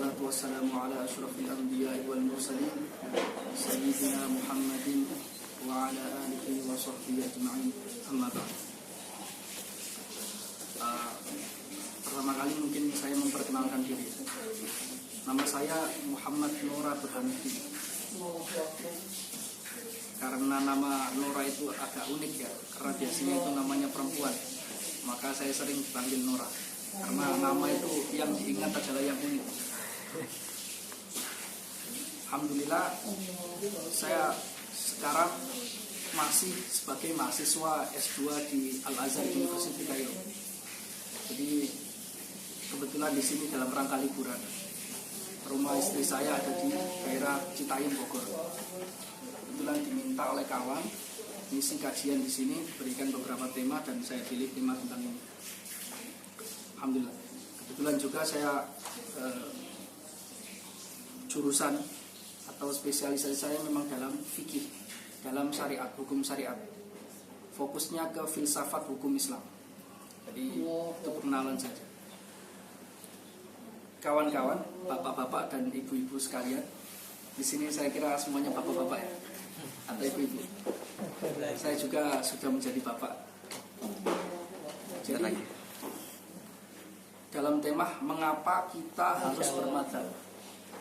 wassalatu wassalamu ala asyrafil anbiya'i wal mursalin sayyidina Muhammadin wa ala alihi wa sahbihi ajma'in. Amma ba'd. Pertama kali mungkin saya memperkenalkan diri. Nama saya Muhammad Nora Burhanuddin. Karena nama Nora itu agak unik ya, karena biasanya itu namanya perempuan, maka saya sering dipanggil Nora. Karena nama itu yang diingat adalah yang unik. Alhamdulillah, saya sekarang masih sebagai mahasiswa S2 di Al-Azhar University Kairo. Jadi kebetulan di sini dalam rangka liburan. Rumah istri saya ada di daerah Citayam, Bogor. Kebetulan diminta oleh kawan ngisi kajian di sini, berikan beberapa tema dan saya pilih tema tentang ini. Alhamdulillah. Kebetulan juga saya jurusan atau spesialisasi saya memang dalam fikih, dalam syariat, hukum syariat. Fokusnya ke filsafat hukum Islam. Jadi itu perkenalan saja. Kawan-kawan, bapak-bapak dan ibu-ibu sekalian, di sini saya kira semuanya bapak-bapak ya, atau ibu-ibu. Saya juga sudah menjadi bapak. Jadi dalam tema mengapa kita harus bermadzhab.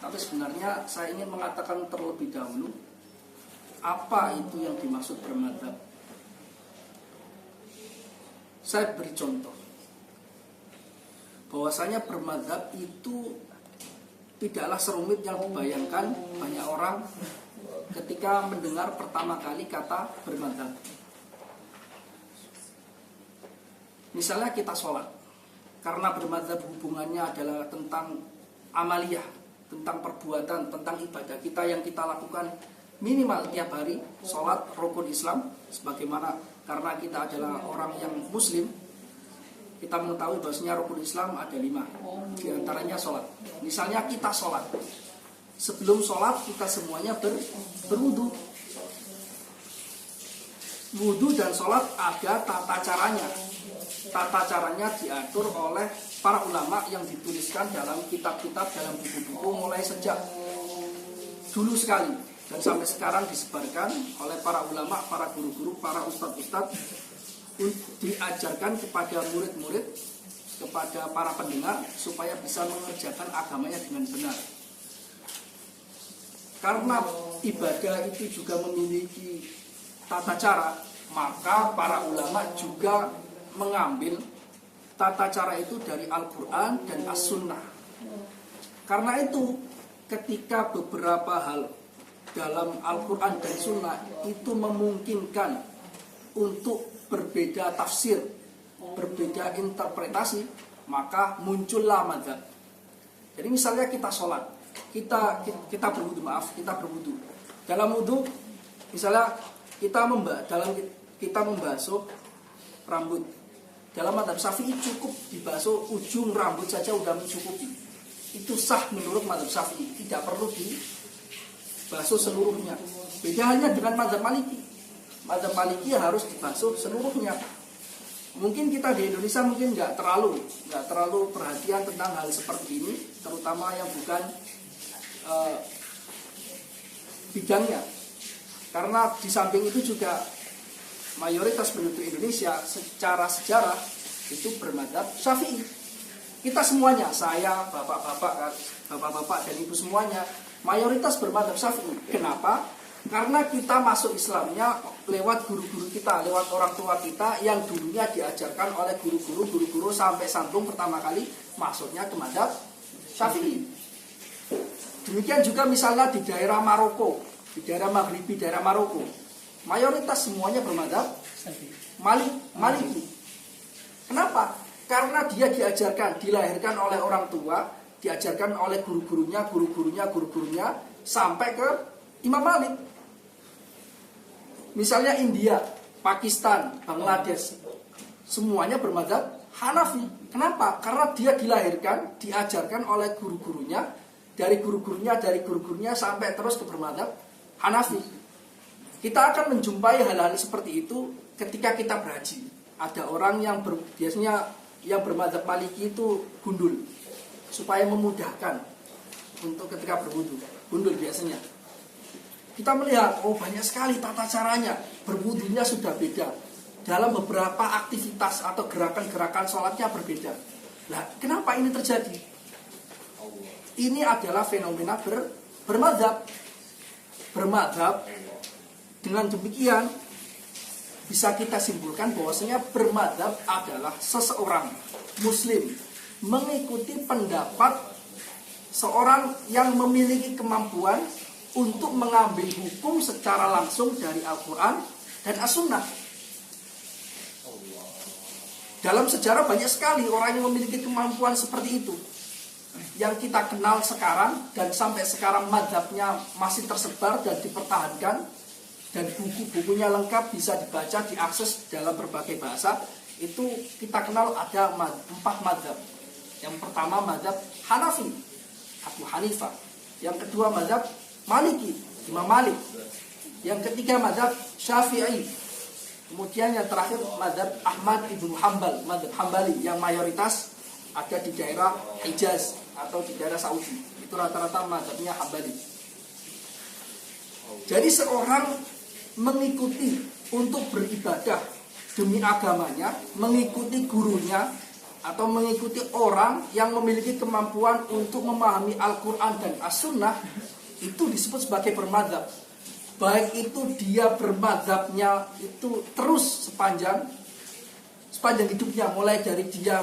Tapi sebenarnya saya ingin mengatakan terlebih dahulu apa itu yang dimaksud bermadzhab. Saya beri contoh. Bahwasanya bermadzhab itu tidaklah serumit yang dibayangkan banyak orang ketika mendengar pertama kali kata bermadzhab. Misalnya kita sholat, karena bermadzhab hubungannya adalah tentang amaliyah, tentang perbuatan, tentang ibadah kita yang kita lakukan minimal tiap hari, sholat rukun Islam, sebagaimana karena kita adalah orang yang muslim, kita mengetahui bahwasanya rukun Islam ada 5, di antaranya sholat. Misalnya kita sholat, sebelum sholat kita semuanya berwudu. Wudu dan sholat ada tata caranya. Tata caranya diatur oleh para ulama yang dituliskan dalam kitab-kitab, dalam buku-buku mulai sejak dulu sekali dan sampai sekarang disebarkan oleh para ulama, para guru-guru, para ustadz-ustadz, diajarkan kepada murid-murid, kepada para pendengar supaya bisa mengerjakan agamanya dengan benar. Karena ibadah itu juga memiliki tata cara, maka para ulama juga mengambil tata cara itu dari Al-Quran dan As-Sunnah. Karena itu ketika beberapa hal dalam Al-Quran dan Sunnah itu memungkinkan untuk berbeda tafsir, berbeda interpretasi, maka muncullah madzhab. Jadi misalnya kita sholat, kita berwudu, kita berwudu. Dalam wudu, misalnya kita membasuh rambut. Dalam madzhab Syafi'i cukup dibasuh ujung rambut saja sudah mencukupi. Itu sah menurut madzhab Syafi'i, tidak perlu dibasuh seluruhnya. Beda halnya dengan madzhab Maliki. Madzhab Maliki harus dibasuh seluruhnya. Mungkin kita di Indonesia mungkin nggak terlalu perhatian tentang hal seperti ini, terutama yang bukan bidangnya. Karena di samping itu juga mayoritas penduduk Indonesia secara sejarah itu bermadzhab Syafi'i. Kita semuanya, saya, bapak-bapak dan ibu semuanya, mayoritas bermadzhab Syafi'i. Kenapa? Karena kita masuk Islamnya lewat guru-guru kita, lewat orang tua kita yang dulunya diajarkan oleh guru-guru sampai santun pertama kali masuknya ke madzhab Syafi'i. Demikian juga misalnya di daerah Maroko, di daerah Maghribi, daerah Maroko, mayoritas semuanya bermadzhab Maliki. Kenapa? Karena dia diajarkan, dilahirkan oleh orang tua, diajarkan oleh guru-gurunya sampai ke Imam Malik. Misalnya India, Pakistan, Bangladesh, semuanya bermadzhab Hanafi. Kenapa? Karena dia dilahirkan, diajarkan oleh guru-gurunya, dari gurunya sampai terus ke bermadzhab Hanafi. Kita akan menjumpai hal-hal seperti itu ketika kita berhaji. Ada orang yang biasanya yang bermadzhab Maliki itu gundul supaya memudahkan. untuk ketika berwudu, gundul biasanya. Kita melihat, oh banyak sekali tata caranya, berwudunya sudah beda. Dalam beberapa aktivitas atau gerakan-gerakan sholatnya berbeda. Nah, kenapa ini terjadi? Ini adalah fenomena bermadzhab. Bermadzhab, dengan demikian bisa kita simpulkan bahwasanya bermadzhab adalah seseorang muslim mengikuti pendapat seorang yang memiliki kemampuan untuk mengambil hukum secara langsung dari Al-Quran dan As-Sunnah. Dalam sejarah banyak sekali orang yang memiliki kemampuan seperti itu. Yang kita kenal sekarang dan sampai sekarang madzhabnya masih tersebar dan dipertahankan, dan buku-bukunya lengkap, bisa dibaca, diakses dalam berbagai bahasa. Itu kita kenal ada 4 madzhab. Yang pertama madzhab Hanafi, Abu Hanifah. Yang kedua madzhab Maliki, Imam Malik. Yang ketiga madzhab Syafi'i. Kemudian yang terakhir madzhab Ahmad ibnu Hambal, madzhab Hambali, yang mayoritas ada di daerah Hijaz atau di daerah Saudi. Itu rata-rata madzhabnya Hambali. Jadi seorang mengikuti untuk beribadah demi agamanya, mengikuti gurunya atau mengikuti orang yang memiliki kemampuan untuk memahami Al-Quran dan As-Sunnah, itu disebut sebagai bermadzhab. Baik itu dia bermadzhabnya itu terus sepanjang hidupnya, mulai dari dia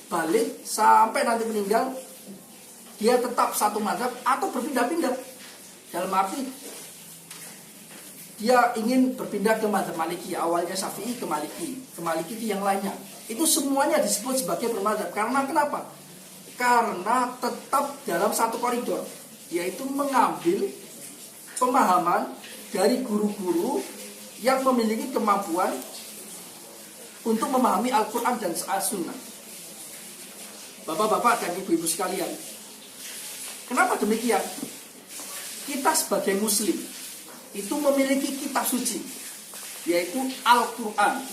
balik sampai nanti meninggal, dia tetap satu madzhab atau berpindah-pindah. Dalam arti dia ingin berpindah ke madzhab Maliki, awalnya Syafi'i ke Maliki ke yang lainnya. Itu semuanya disebut sebagai bermadzhab. Karena kenapa? Karena tetap dalam satu koridor, yaitu mengambil pemahaman dari guru-guru yang memiliki kemampuan untuk memahami Al-Quran dan As-Sunnah. Bapak-bapak dan ibu-ibu sekalian, kenapa demikian? Kita sebagai muslim itu memiliki kitab suci, yaitu Al-Quran.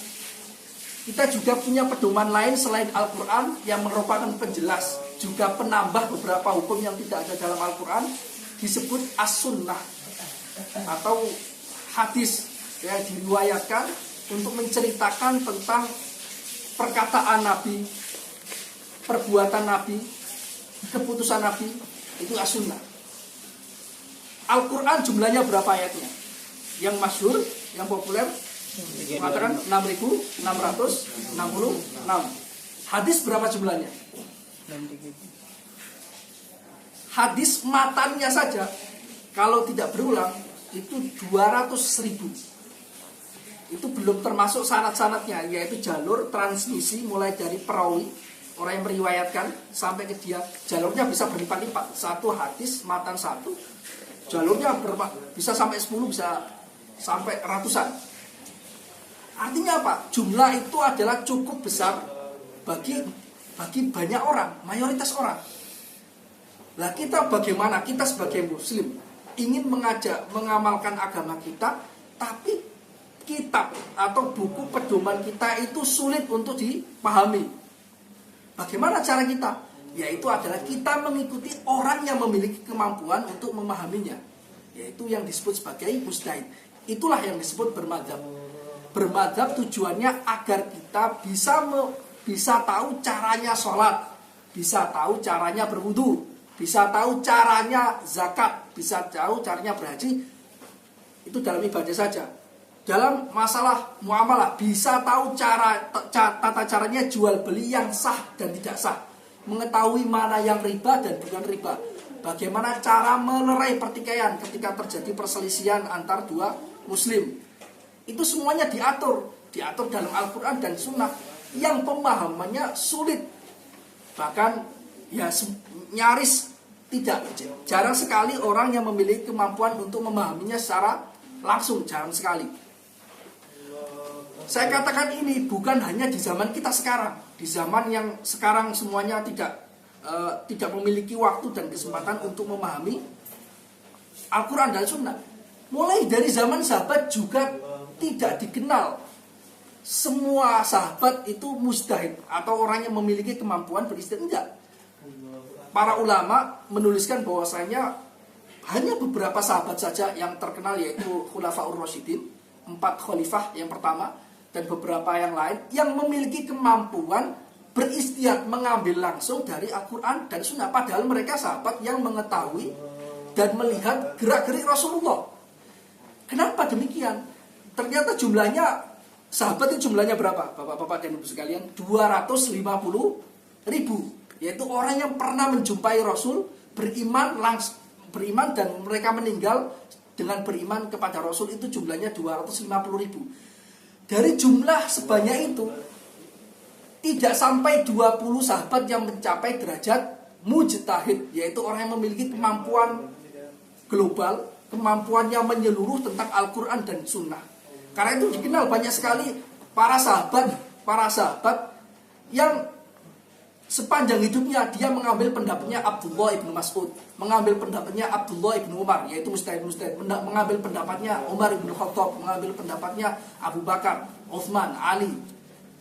Kita juga punya pedoman lain selain Al-Quran yang merupakan penjelas, juga penambah beberapa hukum yang tidak ada dalam Al-Quran, disebut As-Sunnah atau hadis yang diriwayatkan untuk menceritakan tentang perkataan Nabi, perbuatan Nabi, keputusan Nabi. Itu As-Sunnah. Al-Quran jumlahnya berapa ayatnya? Yang masyhur, yang populer mengatakan 6.666. Hadis berapa jumlahnya? Hadis matanya saja kalau tidak berulang itu 200.000. Itu belum termasuk sanad-sanadnya, yaitu jalur transmisi mulai dari perawi, orang yang meriwayatkan sampai ke dia. Jalurnya bisa berlipat-lipat. Satu hadis matan satu, jalurnya bisa sampai 10, bisa sampai ratusan. Artinya apa? Jumlah itu adalah cukup besar bagi banyak orang, mayoritas orang. Lah kita bagaimana? Kita sebagai muslim ingin mengamalkan agama kita, tapi kitab atau buku pedoman kita itu sulit untuk dipahami. Bagaimana cara kita? Yaitu adalah kita mengikuti orang yang memiliki kemampuan untuk memahaminya, yaitu yang disebut sebagai mujtahid. Itulah yang disebut bermadzhab. Bermadzhab tujuannya agar kita bisa tahu caranya sholat, bisa tahu caranya berwudu, bisa tahu caranya zakat, bisa tahu caranya berhaji. Itu dalam ibadah saja. Dalam masalah muamalah bisa tahu tata caranya jual beli yang sah dan tidak sah, mengetahui mana yang riba dan bukan riba, bagaimana cara melerai pertikaian ketika terjadi perselisihan antar dua muslim. Itu semuanya diatur dalam Al-Quran dan Sunnah yang pemahamannya sulit, bahkan ya nyaris tidak. Jarang sekali orang yang memiliki kemampuan untuk memahaminya secara langsung, jarang sekali. Saya katakan ini bukan hanya di zaman kita sekarang, di zaman yang sekarang semuanya tidak memiliki waktu dan kesempatan untuk memahami Al-Quran dan Sunnah. Mulai dari zaman sahabat juga tidak dikenal semua sahabat itu mujtahid atau orang yang memiliki kemampuan beristihad. Enggak. para ulama menuliskan bahwasanya hanya beberapa sahabat saja yang terkenal, yaitu Khulafaur Rasyidin, 4 khalifah yang pertama, dan beberapa yang lain yang memiliki kemampuan beristihad mengambil langsung dari Al-Quran dan Sunnah. Padahal mereka sahabat yang mengetahui dan melihat gerak-gerik Rasulullah. Kenapa demikian? Ternyata jumlahnya, sahabat itu jumlahnya berapa? Bapak-bapak dan ibu sekalian, 250.000. Yaitu orang yang pernah menjumpai Rasul, beriman dan mereka meninggal dengan beriman kepada Rasul, itu jumlahnya 250.000. Dari jumlah sebanyak itu, tidak sampai 20 sahabat yang mencapai derajat mujtahid, yaitu orang yang memiliki kemampuan global, kemampuan yang menyeluruh tentang Al-Quran dan Sunnah. Karena itu dikenal banyak sekali para sahabat yang sepanjang hidupnya dia mengambil pendapatnya Abdullah ibnu Mas'ud, mengambil pendapatnya Abdullah ibnu Umar, yaitu mustahid, mengambil pendapatnya Umar ibnu Khattab, mengambil pendapatnya Abu Bakar, Uthman, Ali,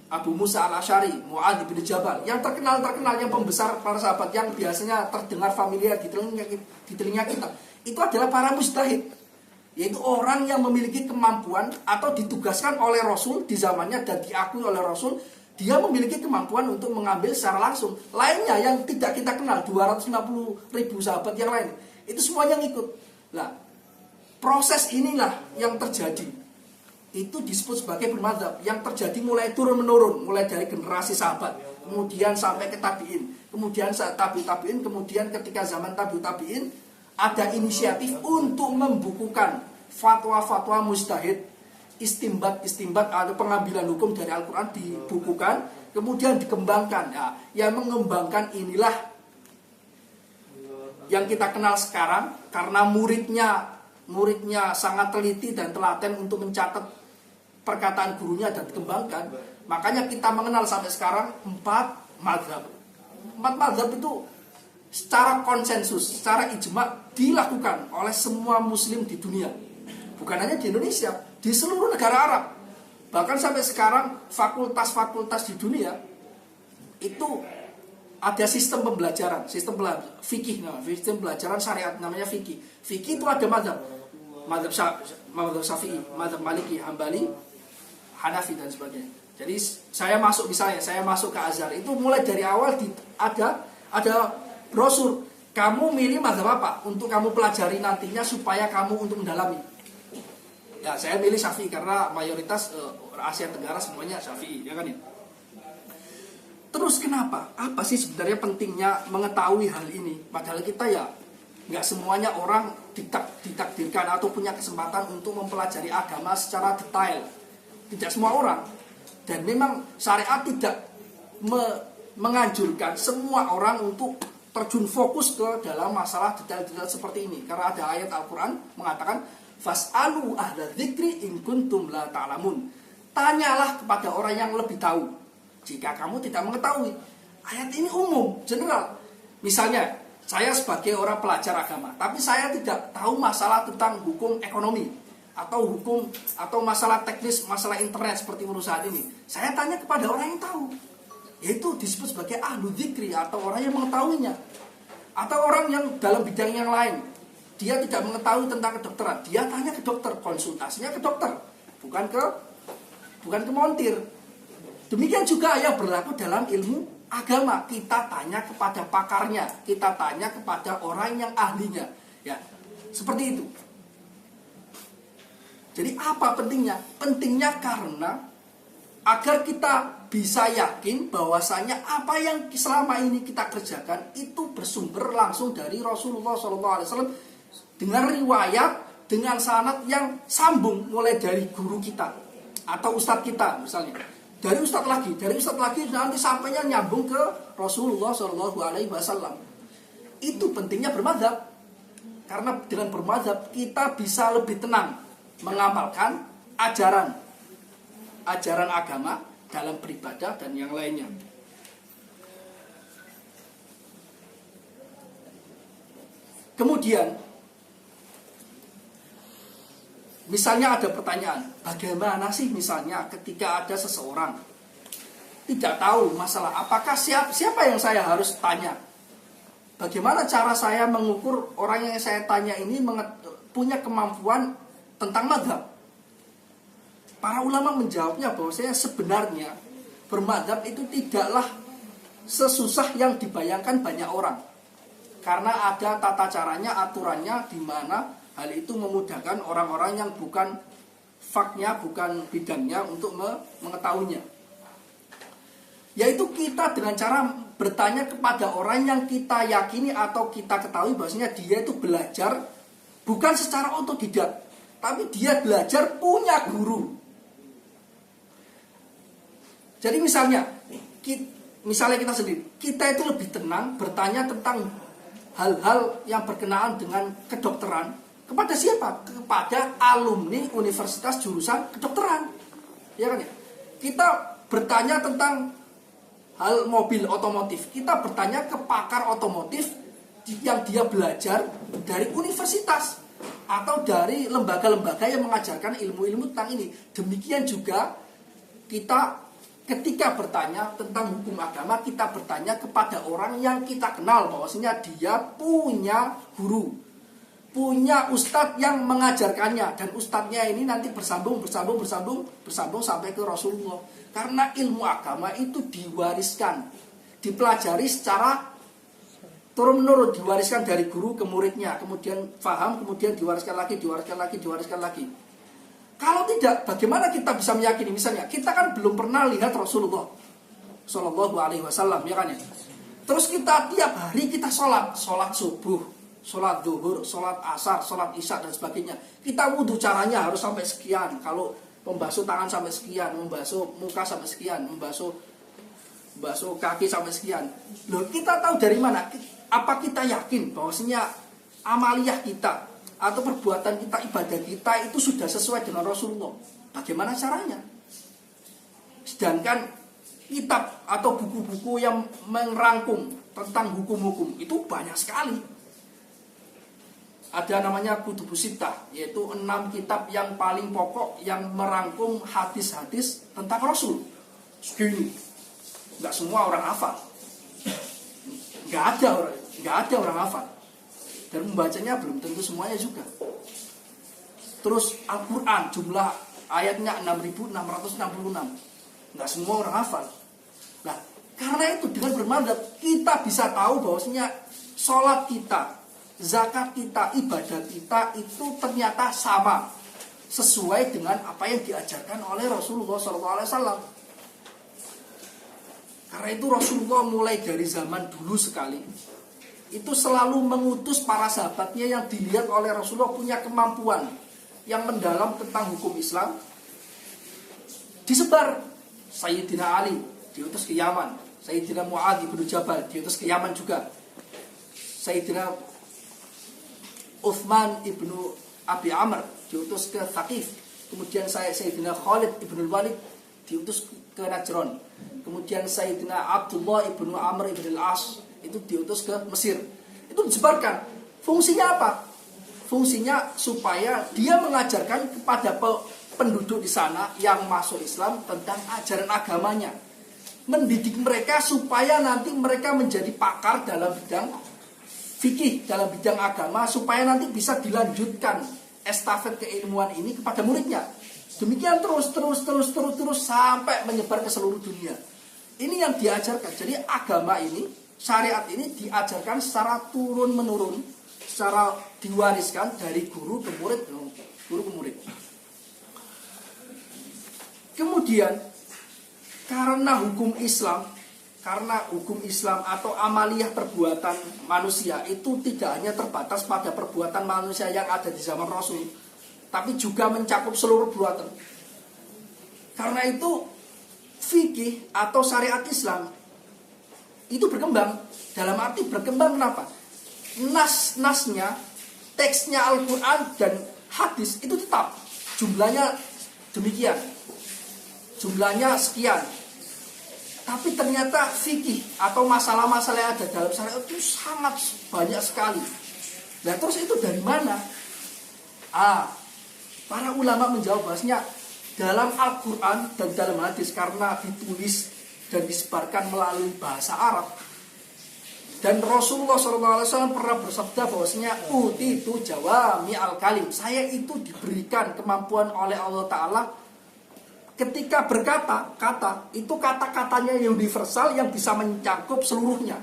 Abu Musa al-Asy'ari, Mu'adz bin Jabal, yang terkenal yang pembesar para sahabat yang biasanya terdengar familiar di telinga kita. Itu adalah para mujtahid, yaitu orang yang memiliki kemampuan atau ditugaskan oleh Rasul di zamannya dan diakui oleh Rasul. Dia memiliki kemampuan untuk mengambil secara langsung. Lainnya yang tidak kita kenal, 250.000 sahabat yang lain, itu semuanya ngikut. Nah, proses inilah yang terjadi. Itu disebut sebagai bermadzhab, yang terjadi mulai turun-menurun, mulai dari generasi sahabat, kemudian sampai ke tabi'in, kemudian tabi'in, kemudian ketika zaman tabi'in ada inisiatif untuk membukukan fatwa-fatwa mujtahid, istimbat atau pengambilan hukum dari Al-Quran dibukukan, kemudian dikembangkan. Nah, yang mengembangkan inilah yang kita kenal sekarang, karena muridnya sangat teliti dan telaten untuk mencatat perkataan gurunya dan dikembangkan. Makanya kita mengenal sampai sekarang 4 mazhab. 4 mazhab itu secara konsensus, secara ijma dilakukan oleh semua muslim di dunia. Bukan hanya di Indonesia, di seluruh negara Arab. Bahkan sampai sekarang fakultas-fakultas di dunia itu ada sistem pembelajaran, sistem fikih, sistem pelajaran syariat namanya fikih. Fikih itu ada mazhab Syafi'i, mazhab Maliki, Hambali, Hanafi dan sebagainya. Jadi saya masuk ke Azhar, itu mulai dari awal ada brosur, kamu milih mazhab apa untuk kamu pelajari nantinya supaya kamu untuk mendalami. Ya, saya milih Syafi'i karena mayoritas Asia Tenggara semuanya Syafi'i, ya kan ya. Terus kenapa? Apa sih sebenarnya pentingnya mengetahui hal ini? Padahal kita ya nggak semuanya orang ditakdirkan atau punya kesempatan untuk mempelajari agama secara detail. Tidak semua orang. Dan memang syariat tidak menganjurkan semua orang untuk terjun fokus ke dalam masalah detail-detail seperti ini. Karena ada ayat Al-Quran mengatakan, fas'alu ahla dzikri in kuntum la ta'lamun. Tanyalah kepada orang yang lebih tahu jika kamu tidak mengetahui. Ayat ini umum, general. Misalnya, saya sebagai orang pelajar agama, tapi saya tidak tahu masalah tentang hukum ekonomi atau masalah teknis, masalah internet seperti menurut saat ini. Saya tanya kepada orang yang tahu, yaitu disebut sebagai ahlu dzikri atau orang yang mengetahuinya. Atau orang yang dalam bidang yang lain, dia tidak mengetahui tentang kedokteran, dia tanya ke dokter, konsultasinya ke dokter, bukan ke montir. Demikian juga yang berlaku dalam ilmu agama, kita tanya kepada pakarnya, kita tanya kepada orang yang ahlinya, ya seperti itu. Jadi apa pentingnya? Pentingnya karena agar kita bisa yakin bahwasanya apa yang selama ini kita kerjakan itu bersumber langsung dari Rasulullah SAW dengan riwayat, dengan sanad yang sambung mulai dari guru kita atau ustadz kita misalnya. Dari ustadz lagi nanti sampainya nyambung ke Rasulullah SAW. Itu pentingnya bermadzhab. Karena dengan bermadzhab kita bisa lebih tenang mengamalkan ajaran agama dalam beribadah dan yang lainnya. Kemudian misalnya ada pertanyaan, bagaimana sih misalnya ketika ada seseorang tidak tahu masalah, apakah siapa yang saya harus tanya? bagaimana cara saya mengukur orang yang saya tanya ini punya kemampuan tentang mazhab? Para ulama menjawabnya bahwasanya sebenarnya bermadzhab itu tidaklah sesusah yang dibayangkan banyak orang. Karena ada tata caranya, aturannya, di mana hal itu memudahkan orang-orang yang bukan faknya, bukan bidangnya untuk mengetahuinya. Yaitu kita dengan cara bertanya kepada orang yang kita yakini atau kita ketahui bahwasanya dia itu belajar bukan secara otodidak, tapi dia belajar punya guru. Jadi misalnya kita sendiri, kita itu lebih tenang bertanya tentang hal-hal yang berkenaan dengan kedokteran kepada siapa? Kepada alumni universitas jurusan kedokteran. Ya kan ya? Kita bertanya tentang hal mobil otomotif, kita bertanya ke pakar otomotif yang dia belajar dari universitas atau dari lembaga-lembaga yang mengajarkan ilmu-ilmu tentang ini. Demikian juga kita ketika bertanya tentang hukum agama, kita bertanya kepada orang yang kita kenal bahwasanya dia punya guru, punya ustadz yang mengajarkannya, dan ustadznya ini nanti bersambung sampai ke Rasulullah. Karena ilmu agama itu diwariskan, dipelajari secara turun-menurun, diwariskan dari guru ke muridnya, kemudian paham, kemudian diwariskan lagi. Kalau tidak, bagaimana kita bisa meyakini? Misalnya, kita kan belum pernah lihat Rasulullah Shallallahu Alaihi Wasallam, ya kan ya? Terus kita tiap hari kita sholat subuh, sholat zuhur, sholat asar, sholat isya dan sebagainya. Kita wudhu caranya harus sampai sekian. Kalau membasuh tangan sampai sekian, membasuh muka sampai sekian, membasuh kaki sampai sekian. Loh, kita tahu dari mana? Apa kita yakin bahwasanya amaliyah kita atau perbuatan kita, ibadah kita itu sudah sesuai dengan Rasulullah? Bagaimana caranya? Sedangkan kitab atau buku-buku yang merangkum tentang hukum-hukum itu banyak sekali. Ada namanya Kutubus Sittah, yaitu 6 kitab yang paling pokok yang merangkum hadis-hadis tentang Rasul. Segini. Enggak semua orang hafal. Enggak ada orang hafal. Dan membacanya belum tentu semuanya juga. Terus Al-Quran, jumlah ayatnya 6.666. Enggak semua orang hafal. Nah, karena itu dengan bermadzhab kita bisa tahu bahwasanya sholat kita, zakat kita, ibadah kita itu ternyata sama, sesuai dengan apa yang diajarkan oleh Rasulullah SAW. Karena itu Rasulullah mulai dari zaman dulu sekali itu selalu mengutus para sahabatnya yang dilihat oleh Rasulullah punya kemampuan yang mendalam tentang hukum Islam, disebar. Sayyidina Ali diutus ke Yaman, Sayyidina Mu'adz bin Jabal diutus ke Yaman juga, Sayyidina Uthman ibnu Abi Amr diutus ke Thaqif, kemudian Sayyidina Khalid ibnu Walid diutus ke Najran, kemudian Sayyidina Abdullah ibnu Amr ibn al-As itu diutus ke Mesir. Itu disebarkan. Fungsinya apa? Fungsinya supaya dia mengajarkan kepada penduduk di sana yang masuk Islam tentang ajaran agamanya, mendidik mereka supaya nanti mereka menjadi pakar dalam bidang fikih, dalam bidang agama, supaya nanti bisa dilanjutkan estafet keilmuan ini kepada muridnya. Demikian terus sampai menyebar ke seluruh dunia. Ini yang diajarkan. Jadi agama ini, syariat ini diajarkan secara turun-menurun, secara diwariskan dari guru ke murid, Kemudian karena hukum Islam atau amaliyah perbuatan manusia itu tidak hanya terbatas pada perbuatan manusia yang ada di zaman Rasul, tapi juga mencakup seluruh perbuatan. Karena itu fikih atau syariat Islam itu berkembang. Dalam arti berkembang kenapa? Nas-nasnya, teksnya Al-Quran dan hadis itu tetap jumlahnya demikian, jumlahnya sekian. Tapi ternyata fikih atau masalah-masalah yang ada dalam syariat itu sangat banyak sekali. Nah, terus itu dari mana? Para ulama menjawab bahwasanya dalam Al-Quran dan dalam hadis, karena ditulis dan disebarkan melalui bahasa Arab, Dan Rasulullah SAW pernah bersabda bahwasanya utitu jawami al-kalim. Saya itu diberikan kemampuan oleh Allah Ta'ala ketika berkata, itu kata-katanya yang universal yang bisa mencakup seluruhnya.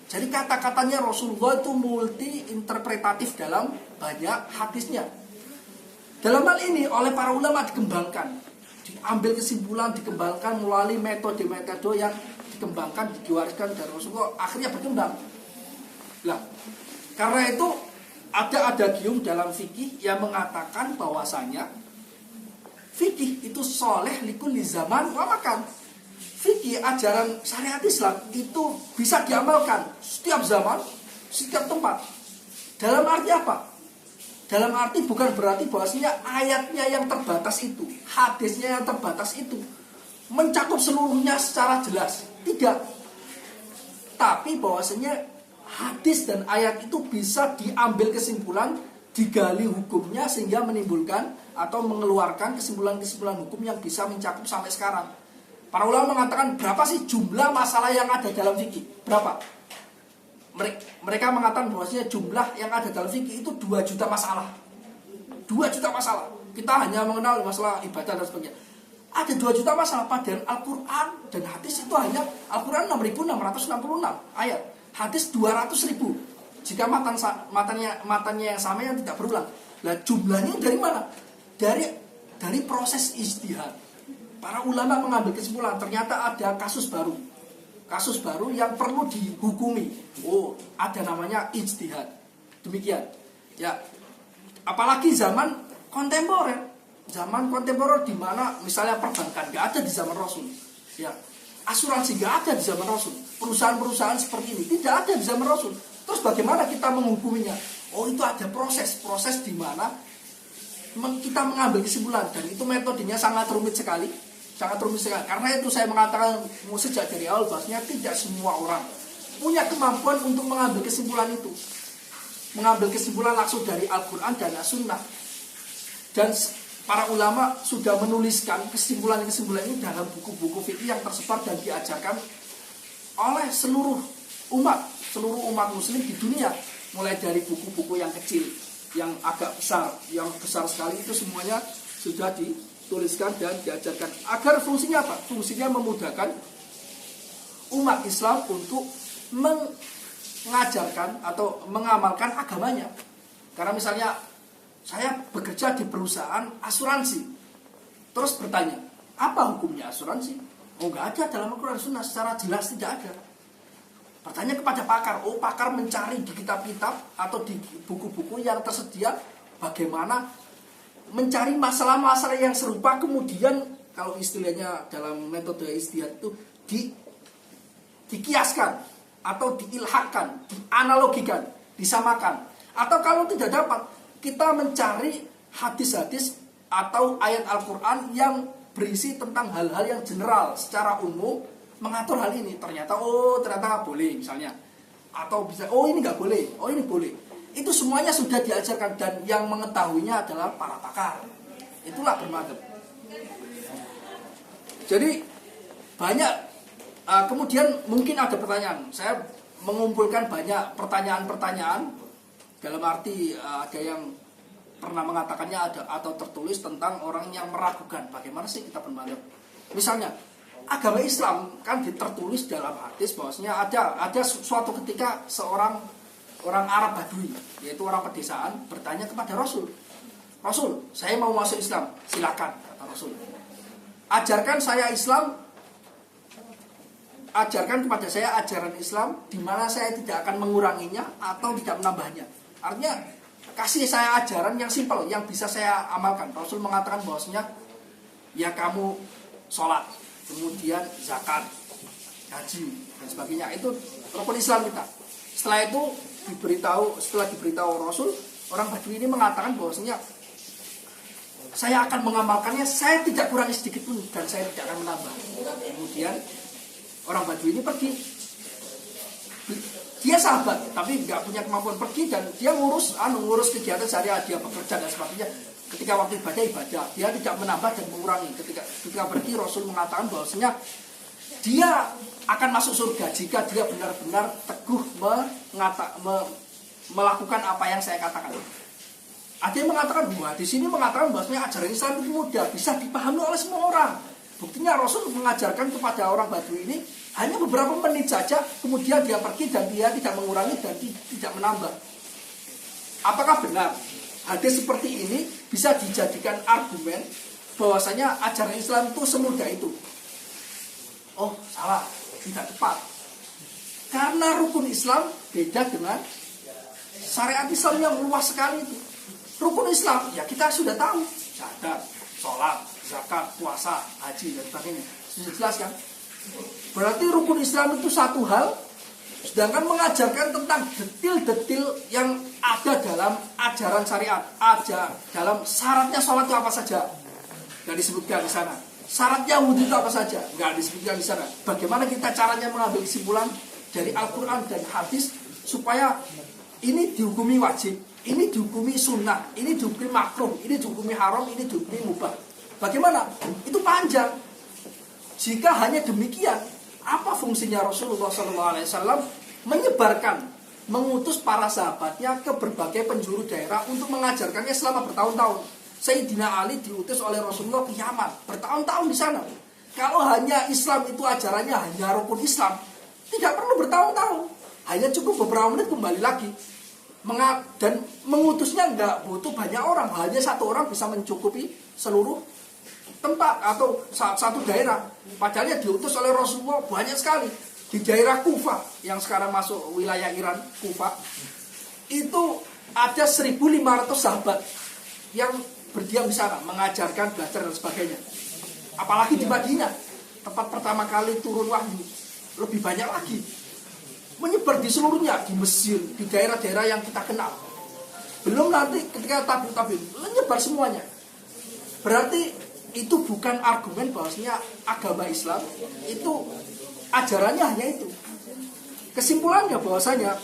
Jadi kata-katanya Rasulullah itu multi interpretatif dalam banyak hadisnya. Dalam hal ini oleh para ulama dikembangkan, diambil kesimpulan, dikembangkan melalui metode-metode yang dikembangkan, diwariskan dari Rasulullah, akhirnya berkembang. Nah, karena itu ada adagium dalam fikih yang mengatakan bahwasanya fikih itu soleh likulli zaman wa makan. Fikih ajaran syariat Islam itu bisa diamalkan setiap zaman, setiap tempat. Dalam arti apa? Dalam arti bukan berarti bahwasanya ayatnya yang terbatas itu, hadisnya yang terbatas itu mencakup seluruhnya secara jelas. Tidak. Tapi bahwasanya hadis dan ayat itu bisa diambil kesimpulan, digali hukumnya sehingga menimbulkan atau mengeluarkan kesimpulan-kesimpulan hukum yang bisa mencakup sampai sekarang. Para ulama mengatakan berapa sih jumlah masalah yang ada dalam fikih? Berapa? Mereka mengatakan bahwasanya jumlah yang ada dalam fikih itu 2 juta masalah. 2 juta masalah. Kita hanya mengenal masalah ibadah dan sebagainya. Ada 2 juta masalah, padahal Al-Quran dan hadis itu hanya Al-Quran 6.666 ayat, hadis 200.000 jika matanya yang sama yang tidak berulang. Nah, jumlahnya dari mana? Dari proses ijtihad. Para ulama mengambil kesimpulan, ternyata ada kasus baru yang perlu dihukumi. Oh, ada namanya ijtihad. Demikian. Ya. Apalagi zaman kontemporer di mana misalnya perbankan nggak ada di zaman Rasul, ya, asuransi nggak ada di zaman Rasul, perusahaan-perusahaan seperti ini tidak ada di zaman Rasul. Terus bagaimana kita menghukuminya? Oh, itu ada proses di mana kita mengambil kesimpulan, dan itu metodenya sangat rumit sekali. Karena itu saya mengatakan sejak dari awal bahwasanya tidak semua orang punya kemampuan untuk mengambil kesimpulan itu, mengambil kesimpulan langsung dari Al-Quran dan As-Sunnah. Dan para ulama sudah menuliskan kesimpulan-kesimpulan ini dalam buku-buku fikih yang tersebar dan diajarkan oleh seluruh umat muslim di dunia. Mulai dari buku-buku yang kecil, yang agak besar, yang besar sekali, itu semuanya sudah dituliskan dan diajarkan. Agar fungsinya apa? Fungsinya memudahkan umat Islam untuk mengajarkan atau mengamalkan agamanya. Karena misalnya saya bekerja di perusahaan asuransi, terus bertanya, apa hukumnya asuransi? Oh, nggak ada dalam Al-Quran Sunnah, secara jelas tidak ada. Bertanya kepada pakar, oh, pakar mencari di kitab-kitab atau di buku-buku yang tersedia bagaimana mencari masalah-masalah yang serupa, kemudian kalau istilahnya dalam metode ijtihad itu dikiaskan atau diilhakkan, dianalogikan, disamakan. Atau kalau tidak dapat, kita mencari hadis-hadis atau ayat Al-Quran yang berisi tentang hal-hal yang general secara umum mengatur hal ini. Ternyata boleh misalnya, atau bisa ini nggak boleh, ini boleh. Itu semuanya sudah diajarkan dan yang mengetahuinya adalah para pakar. Itulah bermadzhab. Jadi banyak. Kemudian mungkin ada pertanyaan. Saya mengumpulkan banyak pertanyaan-pertanyaan. Dalam arti ada yang pernah mengatakannya ada atau tertulis tentang orang yang meragukan bagaimana sih kita bermadzhab. Misalnya agama Islam kan tertulis dalam hadis bahwasanya ada suatu ketika seorang Arab Badui, yaitu orang pedesaan, bertanya kepada Rasul, saya mau masuk Islam, silakan, kata Rasul. Ajarkan kepada saya ajaran Islam di mana saya tidak akan menguranginya atau tidak menambahnya. Artinya kasih saya ajaran yang simpel, yang bisa saya amalkan. Rasul mengatakan bahwasanya ya kamu sholat, kemudian zakat, haji dan sebagainya. Itu rukun Islam kita. Setelah diberitahu Rasul, orang Badui ini mengatakan bahwasanya saya akan mengamalkannya, saya tidak kurangi sedikit pun dan saya tidak akan menambah. Kemudian orang Badui ini pergi. Dia sahabat, tapi nggak punya kemampuan pergi dan dia ngurus kegiatan sehari-hari, dia bekerja dan sebagainya. Ketika waktu ibadah, dia tidak menambah dan mengurangi. Ketika pergi, Rasul mengatakan bahwasanya dia akan masuk surga jika dia benar-benar teguh melakukan apa yang saya katakan. Ada yang mengatakan, wah di sini mengatakan bahwasanya ajaran Islam itu mudah, bisa dipahami oleh semua orang. Buktinya Rasul mengajarkan kepada orang Badui ini hanya beberapa menit saja, kemudian dia pergi dan dia tidak mengurangi dan tidak menambah. Apakah benar hadis seperti ini bisa dijadikan argumen bahwasanya ajaran Islam itu semudah itu? Oh, salah, tidak tepat. Karena rukun Islam beda dengan syariat Islam yang luas sekali itu. Rukun Islam, ya kita sudah tahu, syahadat, sholat, zakat, puasa, haji, dan sebagainya. Sudah jelas kan? Berarti rukun Islam itu satu hal, sedangkan mengajarkan tentang detil-detil yang ada dalam ajaran syariat, dalam syaratnya sholat itu apa saja, nggak disebutkan di sana. Syaratnya wudhu itu apa saja, nggak disebutkan di sana. Bagaimana kita caranya mengambil kesimpulan dari Al-Quran dan hadis supaya ini dihukumi wajib, ini dihukumi sunnah, ini dihukumi makruh, ini dihukumi haram, ini dihukumi mubah. Bagaimana? Itu panjang. Jika hanya demikian, apa fungsinya Rasulullah SAW menyebarkan, mengutus para sahabatnya ke berbagai penjuru daerah untuk mengajarkannya selama bertahun-tahun? Sayyidina Ali diutus oleh Rasulullah ke Yaman, bertahun-tahun di sana. Kalau hanya Islam itu ajarannya hanya rukun Islam, tidak perlu bertahun-tahun, hanya cukup beberapa menit kembali lagi. Dan mengutusnya nggak butuh banyak orang, hanya satu orang bisa mencukupi seluruh tempat atau satu daerah. Padahal yang diutus oleh Rasulullah banyak sekali. Di daerah Kufah yang sekarang masuk wilayah Iran, Kufah, itu ada 1.500 sahabat yang berdiam di sana, mengajarkan, belajar dan sebagainya. Apalagi di Madinah, tempat pertama kali turun wahyu, lebih banyak lagi. Menyebar di seluruhnya, di Mesir, di daerah-daerah yang kita kenal. Belum nanti ketika tabi'in, menyebar semuanya. Berarti itu bukan argumen bahwasanya agama Islam itu ajarannya hanya itu. Kesimpulannya bahwasanya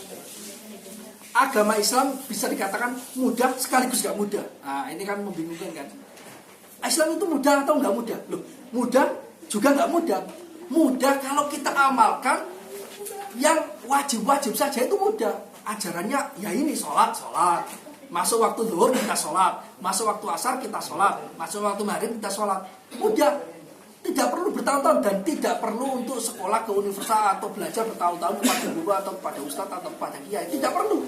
agama Islam bisa dikatakan mudah sekaligus gak mudah. Nah, ini kan membingungkan kan. Islam itu mudah atau gak mudah? Loh, mudah juga gak mudah. Mudah kalau kita amalkan yang wajib-wajib saja itu mudah. Ajarannya ya ini sholat. Masuk waktu zuhur kita sholat, masuk waktu asar kita sholat, masuk waktu maghrib kita sholat. Mudah. Tidak perlu bertahun-tahun dan tidak perlu untuk sekolah ke universitas atau belajar bertahun-tahun kepada guru atau kepada ustadz atau kepada kiai. Tidak perlu.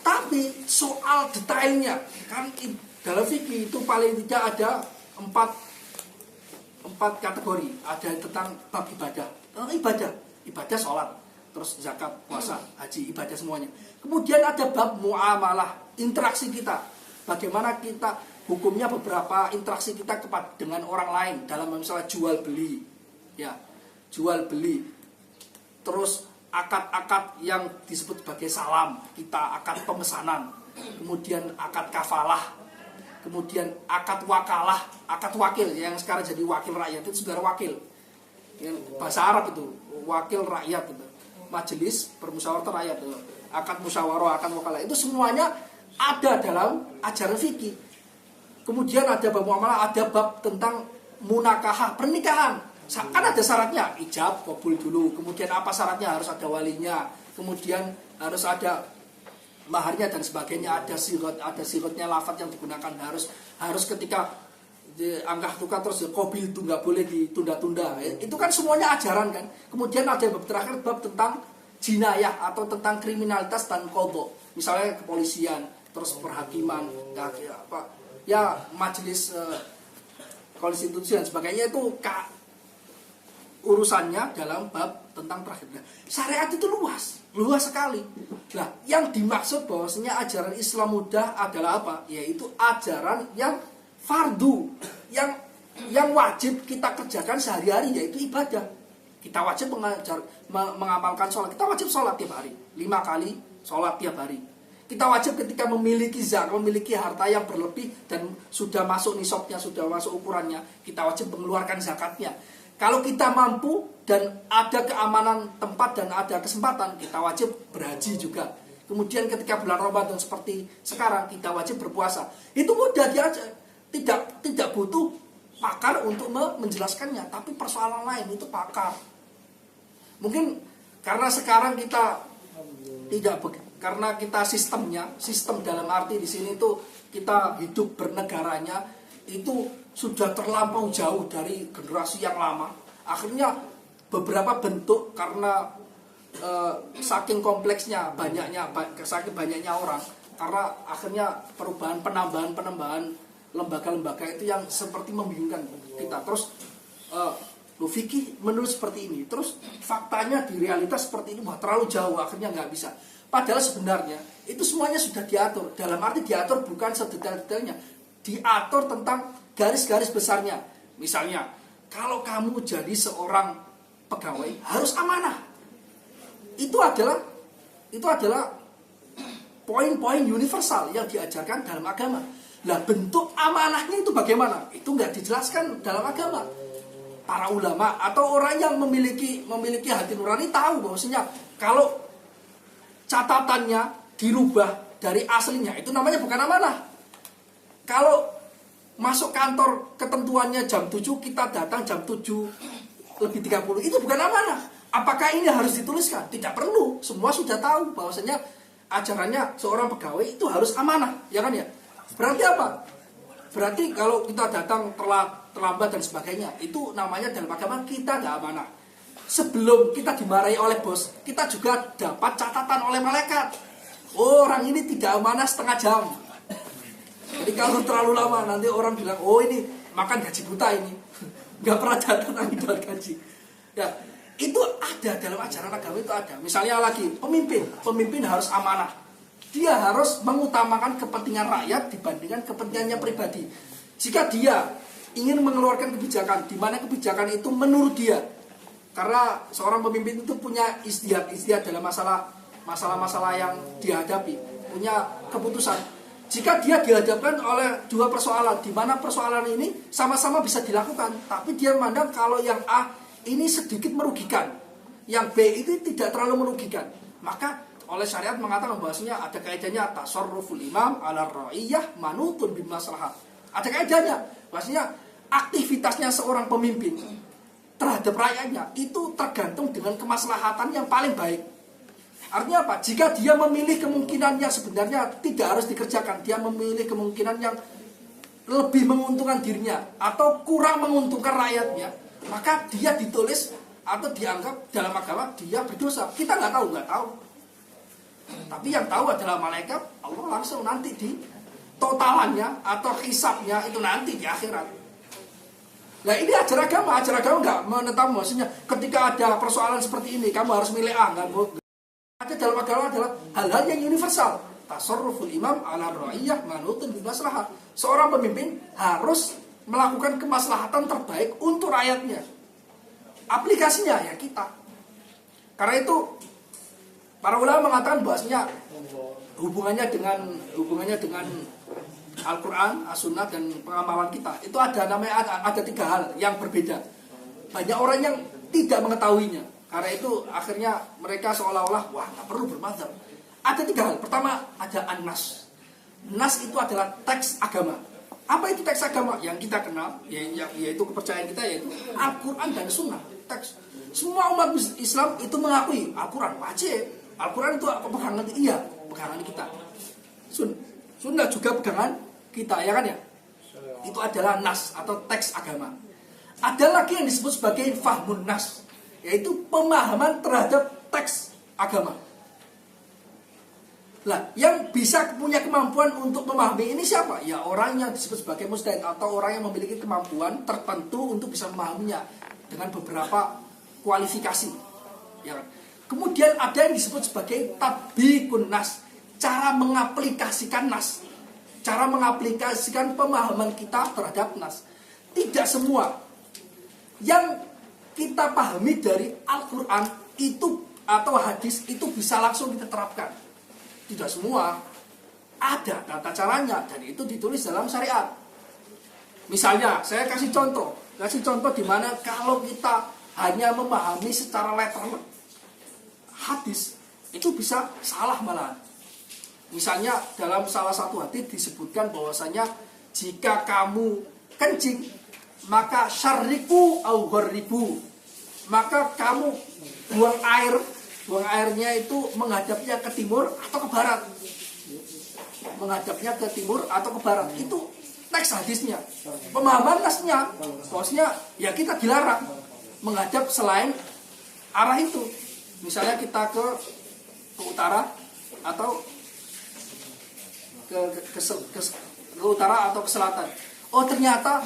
Tapi soal detailnya kan dalam fikih itu paling tidak ada empat kategori. Ada tentang bab ibadah. Ibadah sholat, terus zakat, puasa, haji, ibadah semuanya. Kemudian ada bab muamalah, interaksi kita. Bagaimana kita hukumnya beberapa interaksi kita dengan orang lain dalam misalnya jual beli, ya, jual beli. Terus akad-akad yang disebut sebagai salam, kita akad pemesanan, kemudian akad kafalah, kemudian akad wakalah, akad wakil yang sekarang jadi wakil rakyat itu saudara wakil. Bahasa Arab itu wakil rakyat itu. Majelis permusyawaratan rakyat itu. Akad musyawarah, akad wakalah itu semuanya ada dalam ajaran fikih. Kemudian ada bab muamalah, ada bab tentang munakahah, pernikahan. Kan ada syaratnya, ijab, qabul dulu. Kemudian apa syaratnya? Harus ada walinya. Kemudian harus ada maharnya dan sebagainya. Ada sirotnya, lafaz yang digunakan. Harus ketika angkah tukar terus qabil itu nggak boleh ditunda-tunda. Itu kan semuanya ajaran kan. Kemudian ada bab terakhir, bab tentang jinayah atau tentang kriminalitas dan qadha. Misalnya kepolisian, terus perhakiman, ya majelis konstitusi dan sebagainya itu urusannya dalam bab tentang terakhir. Syariat itu luas sekali. Nah, yang dimaksud bahwasanya ajaran Islam mudah adalah apa? Yaitu ajaran yang fardu, yang wajib kita kerjakan sehari-hari, yaitu ibadah. Kita wajib mengamalkan sholat. Kita wajib sholat tiap hari, 5 kali sholat tiap hari. Kita wajib ketika memiliki zakat, memiliki harta yang berlebih dan sudah masuk nisabnya, sudah masuk ukurannya, kita wajib mengeluarkan zakatnya. Kalau kita mampu dan ada keamanan tempat dan ada kesempatan, kita wajib berhaji juga. Kemudian ketika bulan Ramadan seperti sekarang, kita wajib berpuasa. Itu mudah diajar. Tidak butuh pakar untuk menjelaskannya, tapi persoalan lain itu pakar. Mungkin karena sekarang kita tidak karena kita sistem dalam arti di sini itu kita hidup bernegaranya itu sudah terlampau jauh dari generasi yang lama. Akhirnya beberapa bentuk karena saking kompleksnya saking banyaknya orang, karena akhirnya perubahan penambahan lembaga-lembaga itu yang seperti membingungkan kita. Terus fikih menurut seperti ini, terus faktanya di realitas seperti ini, wah terlalu jauh, akhirnya nggak bisa. Padahal sebenarnya itu semuanya sudah diatur. Dalam arti diatur bukan sedetail-detailnya, diatur tentang garis-garis besarnya. Misalnya, kalau kamu jadi seorang pegawai harus amanah. Itu adalah poin-poin universal yang diajarkan dalam agama. Nah, bentuk amanahnya itu bagaimana? Itu nggak dijelaskan dalam agama. Para ulama atau orang yang memiliki hati nurani tahu bahwasanya kalau catatannya dirubah dari aslinya itu namanya bukan amanah. Kalau masuk kantor ketentuannya jam 7, kita datang jam 7:30, itu bukan amanah. Apakah ini harus dituliskan? Tidak perlu. Semua sudah tahu bahwasanya ajarannya seorang pegawai itu harus amanah, ya kan ya? Berarti apa? Berarti kalau kita datang terlambat dan sebagainya, itu namanya dalam agama kita nggak amanah. Sebelum kita dimarahi oleh bos, kita juga dapat catatan oleh malaikat. Oh, orang ini tidak amanah setengah jam. Jadi kalau terlalu lama nanti orang bilang, oh ini makan gaji buta ini. Nggak pernah catatan dapat gaji. Ya, itu ada dalam ajaran agama, itu ada. Misalnya lagi, pemimpin harus amanah. Dia harus mengutamakan kepentingan rakyat dibandingkan kepentingannya pribadi. Jika dia ingin mengeluarkan kebijakan, di mana kebijakan itu menurut dia, karena seorang pemimpin itu punya istihad dalam masalah-masalah yang dihadapi, punya keputusan. Jika dia dihadapkan oleh dua persoalan, di mana persoalan ini sama-sama bisa dilakukan, tapi dia memandang kalau yang A ini sedikit merugikan, yang B itu tidak terlalu merugikan, maka oleh syariat mengatakan bahwasanya ada kaidahnya tasarruful imam ala ra'iyah manutun bimaslahat. Ada kaidahnya bahwasanya aktivitasnya seorang pemimpin terhadap rakyatnya itu tergantung dengan kemaslahatan yang paling baik. Artinya apa? Jika dia memilih kemungkinan yang sebenarnya tidak harus dikerjakan, dia memilih kemungkinan yang lebih menguntungkan dirinya atau kurang menguntungkan rakyatnya, maka dia ditulis atau dianggap dalam agama dia berdosa. Kita nggak tahu. Tapi yang tahu adalah malaikat Allah langsung nanti di totalannya atau hisabnya itu nanti di akhirat. Nah ini ajaran agama nggak menetap maksudnya ketika ada persoalan seperti ini kamu harus milih A, nggak boleh. Ada dalam agama adalah hal-hal yang universal. Tasarruful imam ala ra'iyah manutun bimaslahat. Seorang pemimpin harus melakukan kemaslahatan terbaik untuk rakyatnya. Aplikasinya ya kita. Karena itu para ulama mengatakan bahwasanya hubungannya dengan Al-Quran, As-Sunnah dan pengamalan kita itu ada tiga hal yang berbeda. Banyak orang yang tidak mengetahuinya. Karena itu akhirnya mereka seolah-olah wah nggak perlu bermadzhab. Ada tiga hal. Pertama ada an-nas. Nas itu adalah teks agama. Apa itu teks agama? Yang kita kenal yaitu kepercayaan kita yaitu Al-Quran dan Sunnah. Teks. Semua umat Islam itu mengakui Al-Quran wajib. Al-Quran itu pegangan pegangan kita. Sunnah juga pegangan kita, ya kan ya? Itu adalah nas atau teks agama. Ada lagi yang disebut sebagai fahmun nas, yaitu pemahaman terhadap teks agama. Lah, yang bisa punya kemampuan untuk memahami ini siapa? Ya orang yang disebut sebagai mujtahid atau orang yang memiliki kemampuan tertentu untuk bisa memahaminya dengan beberapa kualifikasi. Ya kan? Kemudian ada yang disebut sebagai tatbiqun nas, cara mengaplikasikan nas, cara mengaplikasikan pemahaman kita terhadap nas. Tidak semua yang kita pahami dari Al-Quran itu atau hadis itu bisa langsung kita terapkan. Tidak semua. Ada tata caranya dan itu ditulis dalam syariat. Misalnya, saya kasih contoh di mana kalau kita hanya memahami secara letterlek hadis itu bisa salah malahan. Misalnya dalam salah satu hadis disebutkan bahwasanya jika kamu kencing maka syarriku au gharribu, maka kamu buang airnya itu menghadapnya ke timur atau ke barat. Menghadapnya ke timur atau ke barat. Itu teks hadisnya. Pemahaman nasnya, maksudnya ya kita dilarang menghadap selain arah itu. Misalnya kita ke utara atau ke utara atau ke selatan. Oh ternyata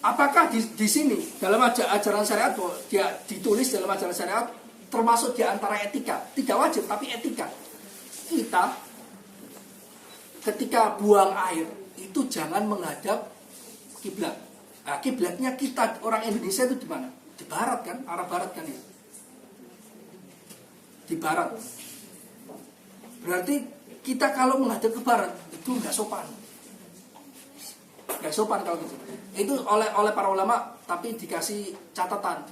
apakah di sini dalam ajaran syariat dia ditulis dalam ajaran syariat termasuk di antara etika, tidak wajib tapi etika. Kita ketika buang air itu jangan menghadap kiblat. Nah, kiblatnya kita orang Indonesia itu di mana? Di barat kan, arah barat kan ya. Di barat. Berarti kita kalau menghadap ke barat itu nggak sopan. Nggak sopan kalau gitu. Itu oleh para ulama, tapi dikasih catatan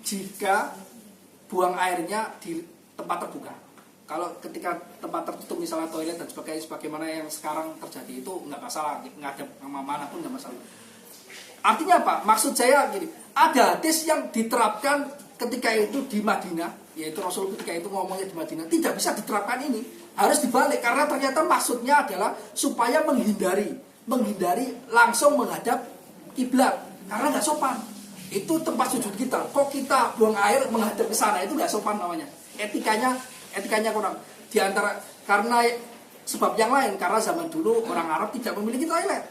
jika buang airnya di tempat terbuka. Kalau ketika tempat tertutup misalnya toilet dan sebagainya, sebagaimana yang sekarang terjadi itu nggak masalah, ngadep mana pun nggak masalah. Artinya apa? Maksud saya gini, ada hadis yang diterapkan ketika itu di Madinah, yaitu Rasul ketika itu ngomongnya di Madinah, tidak bisa diterapkan ini, harus dibalik karena ternyata maksudnya adalah supaya menghindari langsung menghadap kiblat karena nggak sopan. Itu tempat sujud kita. Kok kita buang air menghadap ke sana, itu nggak sopan namanya. Etikanya kurang. Di antara karena sebab yang lain, karena zaman dulu orang Arab tidak memiliki toilet.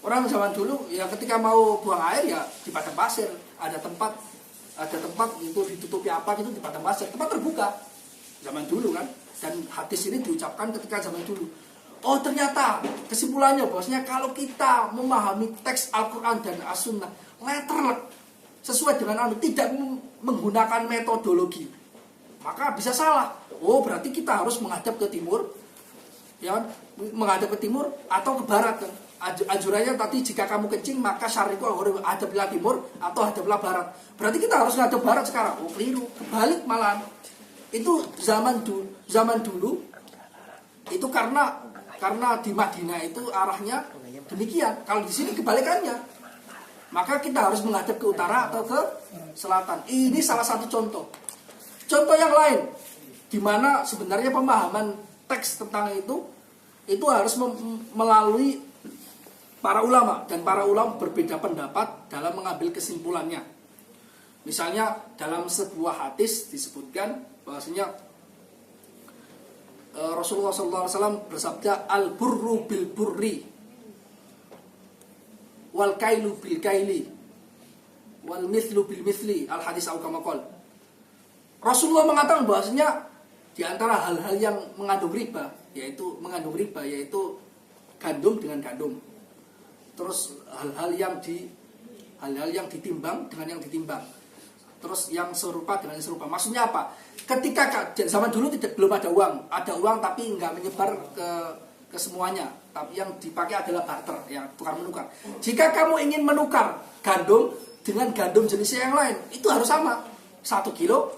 Orang zaman dulu ya ketika mau buang air ya di padang pasir, ada tempat itu ditutupi apa gitu di padang pasir, tempat terbuka. Zaman dulu kan. Dan hadis ini diucapkan ketika zaman dulu. Oh ternyata kesimpulannya bosnya kalau kita memahami teks Al-Quran dan As-Sunnah letterlek sesuai dengan tidak menggunakan metodologi, maka bisa salah. Oh berarti kita harus menghadap ke timur, ya kan? Menghadap ke timur atau ke barat kan? Anjurannya tadi jika kamu kencing maka syariku hadaplah timur atau hadaplah barat. Berarti kita harus menghadap barat sekarang. Oh keliru, kebalik malahan. Itu zaman dulu itu karena di Madinah itu arahnya demikian. Kalau di sini kebalikannya. Maka kita harus menghadap ke utara atau ke selatan. Ini salah satu contoh. Contoh yang lain, di mana sebenarnya pemahaman teks tentang itu harus melalui para ulama. Dan para ulama berbeda pendapat dalam mengambil kesimpulannya. Misalnya dalam sebuah hadis disebutkan bahwasanya Rasulullah SAW bersabda, al-burru bil burri wal kailu bil kaili wal mithlu bil mithli, al hadis au kama qol. Rasulullah mengatakan bahwasanya di antara hal-hal yang mengandung riba yaitu gandum dengan gandum. Terus hal-hal yang ditimbang dengan yang ditimbang. Terus yang serupa dengan yang serupa. Maksudnya apa? Ketika zaman dulu belum ada uang tapi nggak menyebar ke semuanya, tapi yang dipakai adalah barter, yang tukar menukar. Jika kamu ingin menukar gandum dengan gandum jenisnya yang lain, itu harus sama. 1 kilo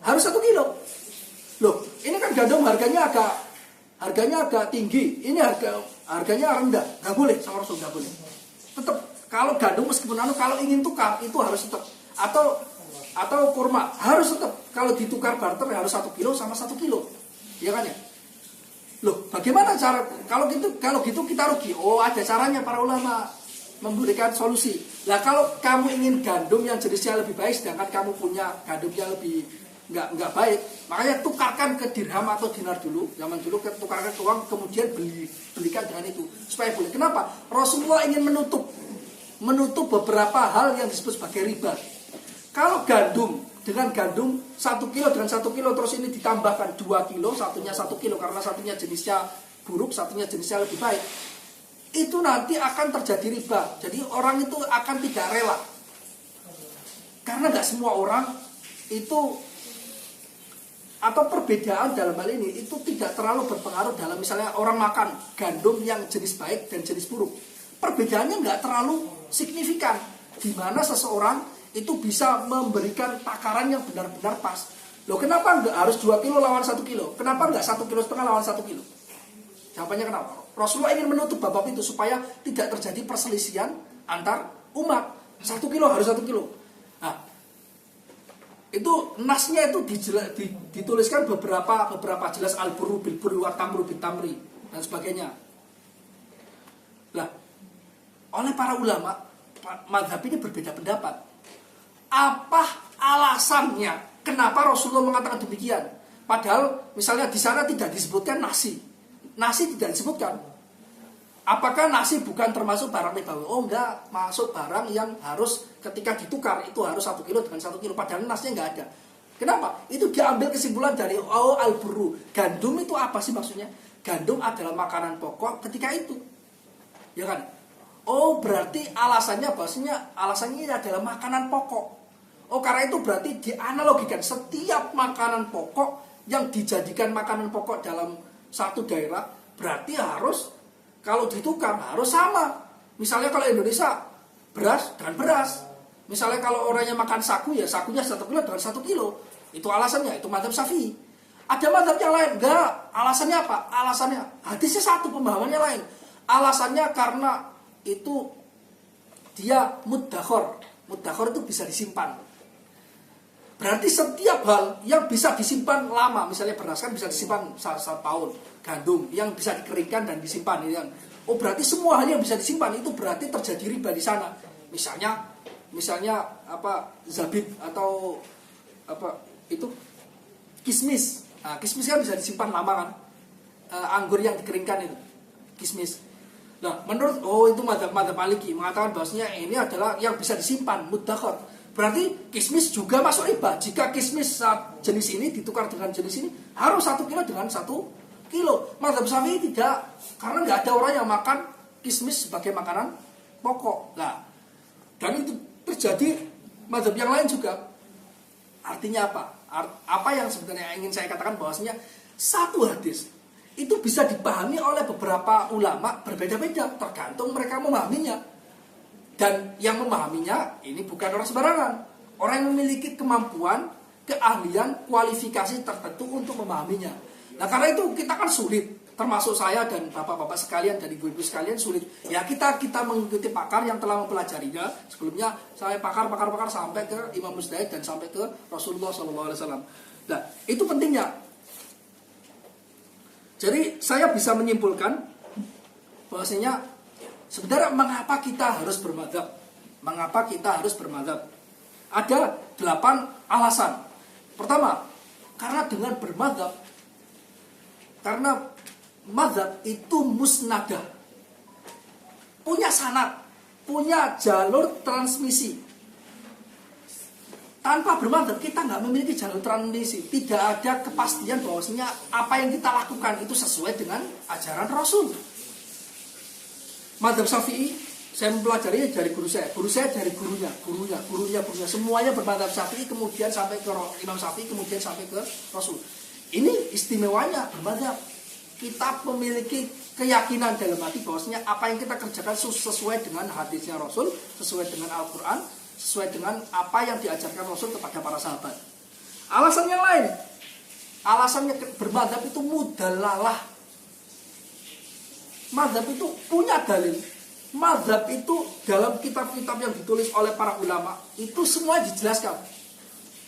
harus 1 kilo. Loh, ini kan gandum harganya agak tinggi. Ini harganya rendah. Nggak boleh, sama Rasul nggak boleh. Tetap kalau gandum meskipun kalau ingin tukar itu harus tetap atau kurma harus tetap kalau ditukar barter harus 1 kilo sama 1 kilo. Iya kan ya? Loh, bagaimana cara kalau gitu kita rugi? Oh, ada caranya para ulama memberikan solusi. Lah kalau kamu ingin gandum yang jenisnya lebih baik sedangkan kamu punya gandum yang lebih nggak baik, makanya tukarkan ke dirham atau dinar dulu. Zaman dulu tukarkan ke uang kemudian belikan dengan itu supaya boleh. Kenapa? Rasulullah ingin menutup beberapa hal yang disebut sebagai riba. Kalau gandum dengan gandum 1 kilo dengan 1 kilo terus ini ditambahkan 2 kilo, satunya 1 kilo karena satunya jenisnya buruk, satunya jenisnya lebih baik, itu nanti akan terjadi riba. Jadi orang itu akan tidak rela karena nggak semua orang itu atau perbedaan dalam hal ini itu tidak terlalu berpengaruh dalam misalnya orang makan gandum yang jenis baik dan jenis buruk. Perbedaannya nggak terlalu signifikan di mana seseorang itu bisa memberikan takaran yang benar-benar pas. Loh kenapa nggak harus 2 kilo lawan 1 kilo? Kenapa nggak 1,5 kilo lawan 1 kilo? Jawabannya kenapa? Rasulullah ingin menutup bab itu supaya tidak terjadi perselisihan antar umat. 1 kilo harus 1 kilo. Nah, itu nasnya itu dituliskan beberapa jelas al-burru bil burri wa tamru bil tamri dan sebagainya. Lah, oleh para ulama mazhab ini berbeda pendapat. Apa alasannya kenapa Rasulullah mengatakan demikian? Padahal misalnya di sana tidak disebutkan nasi. Nasi tidak disebutkan. Apakah nasi bukan termasuk barang ribawi? Oh enggak, masuk barang yang harus ketika ditukar itu harus 1 kilo dengan 1 kilo. Padahal nasinya enggak ada. Kenapa? Itu diambil kesimpulan dari al-burru. Gandum itu apa sih maksudnya? Gandum adalah makanan pokok ketika itu. Ya kan? Oh berarti alasannya ini adalah makanan pokok. Oh karena itu berarti dianalogikan setiap makanan pokok yang dijadikan makanan pokok dalam satu daerah berarti harus kalau ditukar harus sama. Misalnya kalau Indonesia beras dengan beras. Misalnya kalau orangnya makan sagu ya sagunya 1 kilo dengan 1 kilo. Itu alasannya, itu mazhab Syafi'i. Ada mazhab yang lain, enggak. Alasannya apa? Alasannya hadisnya satu, pemahamannya lain. Alasannya karena itu dia muddakhor. Muddakhor itu bisa disimpan. Berarti setiap hal yang bisa disimpan lama, misalnya beras kan bisa disimpan 1 tahun, gandum yang bisa dikeringkan dan disimpan, oh berarti semua hal yang bisa disimpan itu berarti terjadi riba di sana. Misalnya apa zabib atau apa itu kismis. Nah, kismis kan bisa disimpan lama kan, anggur yang dikeringkan itu kismis. Nah menurut itu mazhab Maliki mengatakan bahwasanya ini adalah yang bisa disimpan muddakhor. Berarti kismis juga masuk riba. Jika kismis jenis ini ditukar dengan jenis ini harus 1 kilo dengan 1 kilo. Mazhab Syafi'i tidak, karena nggak ada orang yang makan kismis sebagai makanan pokok. Nah, dan itu terjadi mazhab yang lain juga. Artinya apa? Apa yang sebenarnya ingin saya katakan bahwasanya satu hadis itu bisa dipahami oleh beberapa ulama berbeda-beda tergantung mereka memahaminya. Dan yang memahaminya ini bukan orang sembarangan. Orang yang memiliki kemampuan, keahlian, kualifikasi tertentu untuk memahaminya. Nah karena itu kita kan sulit. Termasuk saya dan bapak-bapak sekalian dan ibu-ibu sekalian sulit. Ya kita mengikuti pakar yang telah mempelajarinya. Sebelumnya saya pakar sampai ke Imam Mujtahid dan sampai ke Rasulullah SAW. Nah itu pentingnya. Jadi saya bisa menyimpulkan bahwasanya sebenarnya mengapa kita harus bermadzhab? Mengapa kita harus bermadzhab? Ada 8 alasan. Pertama, karena dengan bermadzhab, karena madzhab itu musnadah, punya sanad, punya jalur transmisi. Tanpa bermadzhab kita nggak memiliki jalur transmisi, tidak ada kepastian bahwasanya apa yang kita lakukan itu sesuai dengan ajaran Rasul. Mazhab Syafi'i saya mempelajari dari guru saya dari gurunya, semuanya bermadzhab Syafi'i, kemudian sampai ke Imam Syafi'i, kemudian sampai ke Rasul. Ini istimewanya bermadzhab. Kita memiliki keyakinan dalam hati bahwasanya apa yang kita kerjakan sesuai dengan hadisnya Rasul, sesuai dengan Al-Quran, sesuai dengan apa yang diajarkan Rasul kepada para sahabat. Alasan yang lain, alasannya bermadzhab itu mudalalah. Mazhab itu punya dalil. Mazhab itu dalam kitab-kitab yang ditulis oleh para ulama itu semua dijelaskan.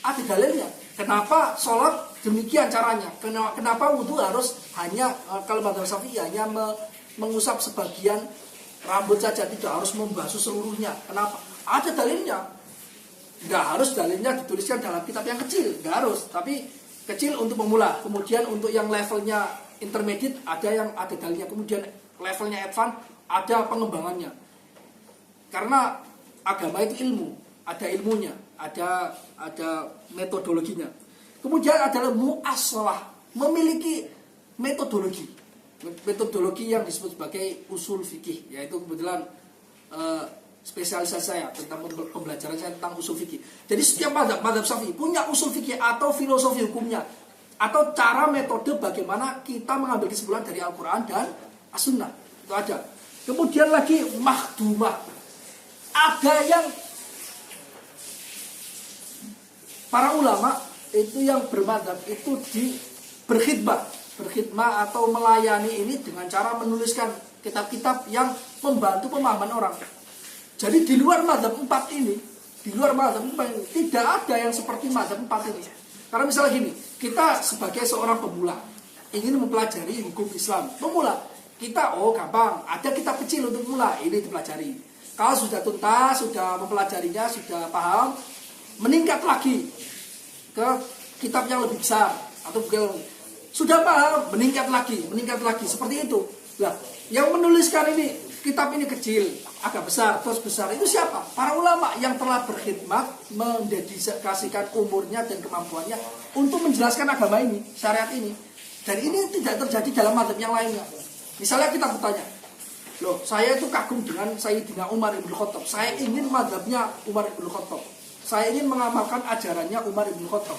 Ada dalilnya. Kenapa sholat demikian caranya? Kenapa wudhu harus hanya kalau mazhab Syafi'i hanya mengusap sebagian rambut saja, tidak harus membasuh seluruhnya? Kenapa? Ada dalilnya. Nggak harus dalilnya dituliskan dalam kitab yang kecil, nggak harus. Tapi kecil untuk pemula. Kemudian untuk yang levelnya intermediate ada dalilnya. Kemudian levelnya advance ada pengembangannya. Karena agama itu ilmu, ada ilmunya, ada metodologinya. Kemudian adalah muassalah, memiliki metodologi yang disebut sebagai usul fikih, yaitu kebetulan spesialisasi saya tentang pembelajaran saya tentang usul fikih. Jadi setiap mazhab Syafi'i punya usul fikih atau filosofi hukumnya, atau cara metode bagaimana kita mengambil kesimpulan dari Al-Quran dan As-Sunnah. Itu ada. Kemudian lagi mahdumah. Ada yang para ulama itu yang bermadzhab itu berkhidmah atau melayani ini dengan cara menuliskan kitab-kitab yang membantu pemahaman orang. Jadi di luar mazhab 4 ini, tidak ada yang seperti mazhab 4 ini. Karena misalnya gini, kita sebagai seorang pemula ingin mempelajari hukum Islam, pemula, kita gampang, ada kitab kecil untuk pemula, ini dipelajari. Kalau sudah tuntas, sudah mempelajarinya, sudah paham, meningkat lagi ke kitab yang lebih besar atau bukan, sudah paham, meningkat lagi, seperti itu. Lah, yang menuliskan ini kitab ini kecil, agak besar, terus besar, itu siapa? Para ulama yang telah berkhidmat, mendedikasikan umurnya dan kemampuannya untuk menjelaskan agama ini, syariat ini. Dan ini tidak terjadi dalam mazhab yang lainnya. Misalnya kita bertanya, loh, saya itu kagum dengan Sayyidina Umar ibn Khattab, saya ingin mazhabnya Umar ibn Khattab, saya ingin mengamalkan ajarannya Umar ibn Khattab.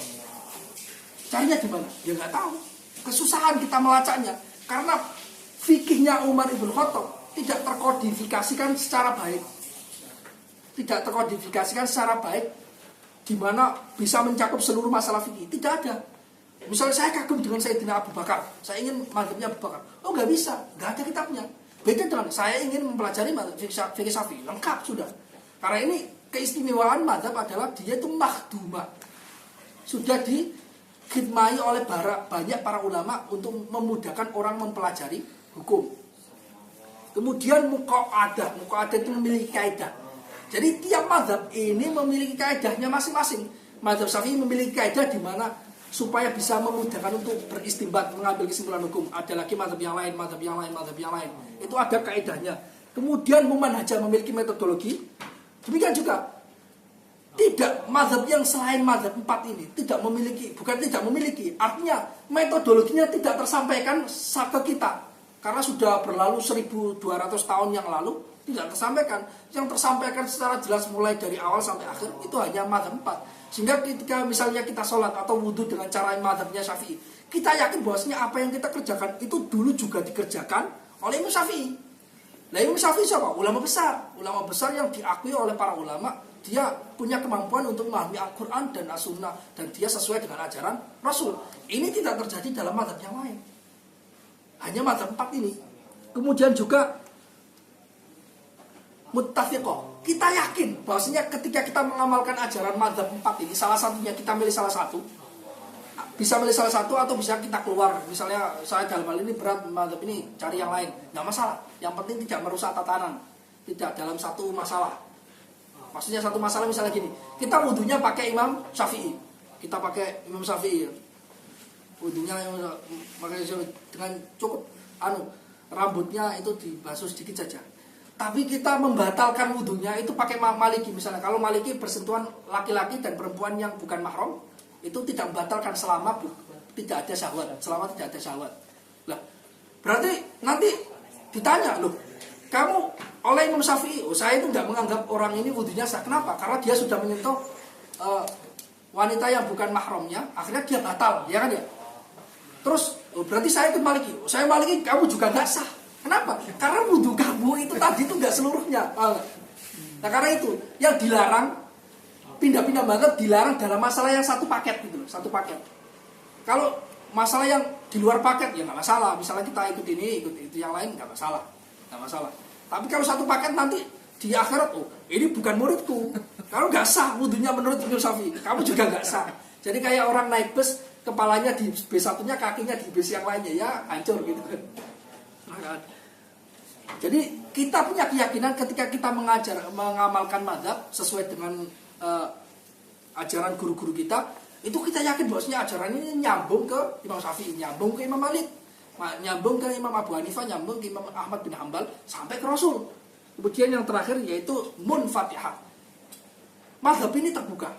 Carinya di mana? Ya nggak tahu. Kesusahan kita melacaknya karena fikihnya Umar ibn Khattab tidak terkodifikasikan secara baik. Di mana bisa mencakup seluruh masalah fikih. Tidak ada. Misalnya saya kagum dengan Sayyidina Abu Bakar, saya ingin mazhabnya Abu Bakar. Oh, nggak bisa, nggak ada kitabnya. Beda dengan saya ingin mempelajari mazhab fikih Syafi'i, lengkap sudah. Karena ini keistimewaan mazhab adalah dia itu makhdumah. Sudah dikhidmati oleh banyak para ulama untuk memudahkan orang mempelajari hukum. Kemudian muqa'adah itu memiliki kaidah. Jadi tiap mazhab ini memiliki kaidahnya masing-masing. Mazhab Syafi'i memiliki kaidah di mana supaya bisa memudahkan untuk beristinbat, mengambil kesimpulan hukum. Ada lagi mazhab yang lain. Itu ada kaidahnya. Kemudian mumanhajah memiliki metodologi. Demikian juga tidak mazhab yang selain mazhab 4 ini bukan tidak memiliki, artinya metodologinya tidak tersampaikan ke kita. Karena sudah berlalu 1200 tahun yang lalu, tidak tersampaikan. Yang tersampaikan secara jelas mulai dari awal sampai akhir itu hanya mazhab 4. Sehingga ketika misalnya kita sholat atau wudhu dengan cara mazhabnya Syafi'i, kita yakin bahwasanya apa yang kita kerjakan itu dulu juga dikerjakan oleh Imam Syafi'i. Nah, Imam Syafi'i siapa? Ulama besar yang diakui oleh para ulama. Dia punya kemampuan untuk memahami Al-Quran dan As-Sunnah, dan dia sesuai dengan ajaran Rasul. Ini tidak terjadi dalam mazhab yang lain. Hanya mazhab 4 ini. Kemudian juga muttafiqah. Kita yakin bahwasanya ketika kita mengamalkan ajaran mazhab 4 ini, salah satunya kita milih salah satu. Bisa milih salah satu atau bisa kita keluar. Misalnya saya dalam hal ini berat mazhab ini, cari yang lain, nggak masalah. Yang penting tidak merusak tatanan, tidak dalam satu masalah. Maksudnya satu masalah misalnya gini, kita wudunya pakai Imam Syafi'i, kita pakai Imam Syafi'i, wudunya dengan cukup rambutnya itu dibasuh sedikit saja. Tapi kita membatalkan wudunya itu pakai Maliki misalnya. Kalau Maliki bersentuhan laki-laki dan perempuan yang bukan mahram, itu tidak membatalkan selama tidak ada syahwat. Lah, berarti nanti ditanya, loh, kamu oleh Imam Syafi'i, saya itu tidak menganggap orang ini wudunya sah. Kenapa? Karena dia sudah menyentuh wanita yang bukan mahramnya, akhirnya dia batal, ya kan ya? Terus, berarti saya ikut Maliki. Saya Maliki, kamu juga nggak sah. Kenapa? Karena wudu kamu itu tadi itu nggak seluruhnya. Nah, karena itu yang dilarang, pindah-pindah banget dilarang dalam masalah yang satu paket gitu, satu paket. Kalau masalah yang di luar paket ya nggak masalah. Misalnya kita ikut ini, ikut itu yang lain nggak masalah. Tapi kalau satu paket nanti di akhirat, ini bukan muridku. Kalau nggak sah wudunya menurut Imam Syafi'i, kamu juga nggak sah. Jadi kayak orang naik bus, kepalanya di bis satunya, kakinya di bis yang lainnya, ya hancur gitu kan. Jadi kita punya keyakinan ketika kita mengamalkan mazhab sesuai dengan ajaran guru-guru kita, itu kita yakin bahwasanya ajaran ini nyambung ke Imam Syafi'i, nyambung ke Imam Malik, nyambung ke Imam Abu Hanifah, nyambung ke Imam Ahmad bin Hanbal sampai ke Rasul. Kemudian yang terakhir yaitu munfatihah. Mazhab ini terbuka,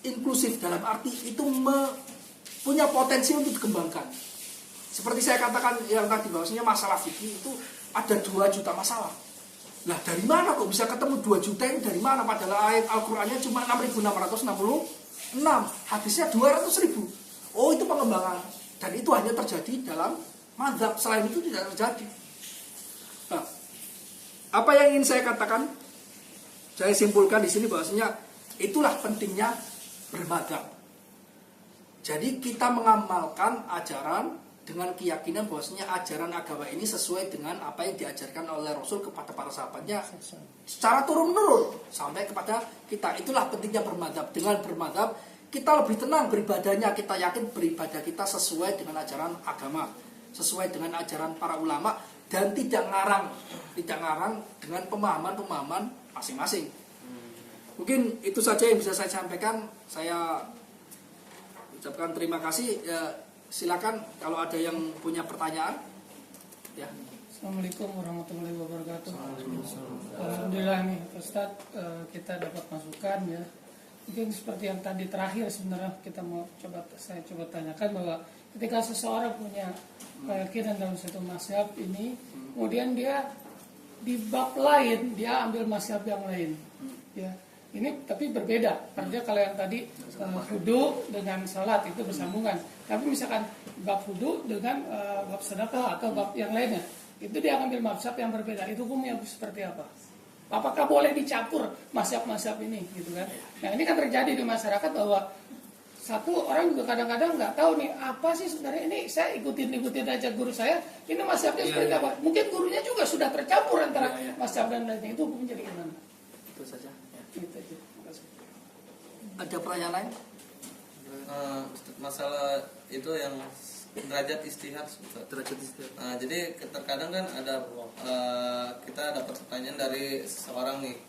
inklusif dalam arti itu punya potensi untuk dikembangkan. Seperti saya katakan yang tadi bahwasanya masalah fikih itu ada 2 juta masalah. Nah, dari mana kok bisa ketemu 2 juta ini dari mana? Padahal ayat Al-Qur'annya cuma 6.666, hadisnya 200.000. Oh, itu pengembangan. Dan itu hanya terjadi dalam mazhab, selain itu tidak terjadi. Nah, apa yang ingin saya katakan? Saya simpulkan di sini bahwasanya itulah pentingnya bermadzhab. Jadi kita mengamalkan ajaran dengan keyakinan bahwasanya ajaran agama ini sesuai dengan apa yang diajarkan oleh Rasul kepada para sahabatnya secara turun-menurun sampai kepada kita. Itulah pentingnya bermadzhab. Dengan bermadzhab kita lebih tenang beribadahnya, kita yakin beribadah kita sesuai dengan ajaran agama, sesuai dengan ajaran para ulama, dan tidak ngarang dengan pemahaman masing-masing. Mungkin itu saja yang bisa saya sampaikan. Saya ucapkan terima kasih. Silakan kalau ada yang punya pertanyaan. Ya. Assalamualaikum warahmatullahi wabarakatuh. Alhamdulillah nih Ustadz, kita dapat masukan ya. Mungkin seperti yang tadi terakhir sebenarnya saya coba tanyakan bahwa ketika seseorang punya keyakinan dalam satu mazhab ini, kemudian dia di bab lain dia ambil mazhab yang lain, ya. Ini tapi berbeda. Artinya kalau yang tadi wudu dengan salat itu bersambungan. Tapi misalkan bab wudu dengan bab sedekah atau bab yang lainnya, itu dia ambil mazhab yang berbeda. Itu hukumnya seperti apa? Apakah boleh dicampur mazhab-mazhab ini, gitu kan? Nah ini kan terjadi di masyarakat bahwa satu orang juga kadang-kadang nggak tahu nih apa sih sebenarnya ini, saya ikutin aja guru saya, ini mazhabnya seperti apa? Mungkin gurunya juga sudah tercampur antara mazhab dan lainnya. Itu hukum jadi gimana? Itu saja. Gitu aja. Ada pertanyaan lain? Masalah itu yang derajat istihad. Jadi terkadang kan ada kita dapat pertanyaan dari seseorang nih.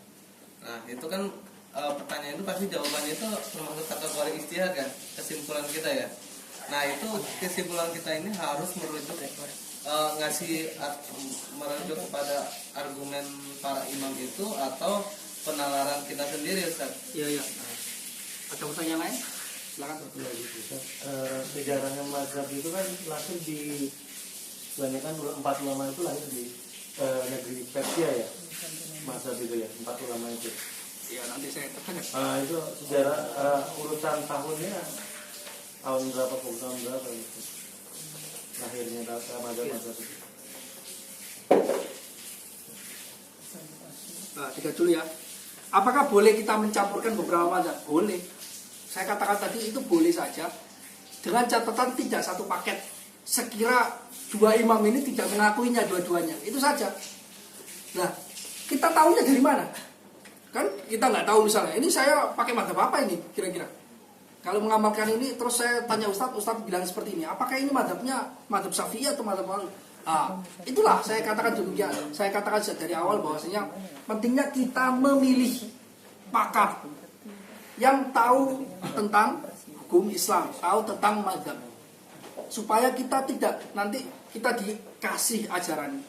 Nah itu kan pertanyaan itu pasti jawabannya itu termasuk kategori istihad kan, kesimpulan kita ya. Nah itu kesimpulan kita ini harus merujuk merujuk kepada argumen para imam itu atau penalaran kita sendiri, Ustaz. Iya. Ada pertanyaan lain? Silakan. Sejarahnya mazhab itu kan lahir di kebanyakan 4 ulama itu lahir di negeri Persia ya. Mazhab itu ya, 4 ulama itu. Iya, nanti saya tanya. Itu sejarah urutan tahunnya tahun berapa, tahun berapa gitu. Lahirnya mazhab itu. Nah, tiga dulu ya. Apakah boleh kita mencampurkan beberapa mazhab? Boleh. Saya katakan tadi itu boleh saja. Dengan catatan tidak satu paket. Sekira dua imam ini tidak mengakuinya dua-duanya. Itu saja. Nah, kita tahunya dari mana? Kan kita nggak tahu misalnya. Ini saya pakai mazhab apa ini kira-kira? Kalau mengamalkan ini terus saya tanya Ustadz bilang seperti ini. Apakah ini mazhabnya mazhab Syafi'i atau mazhab Maliki? Itulah saya katakan demikian. Saya katakan dari awal bahwasanya pentingnya kita memilih pakar yang tahu tentang hukum Islam, tahu tentang mazhab, supaya kita tidak nanti kita dikasih ajaran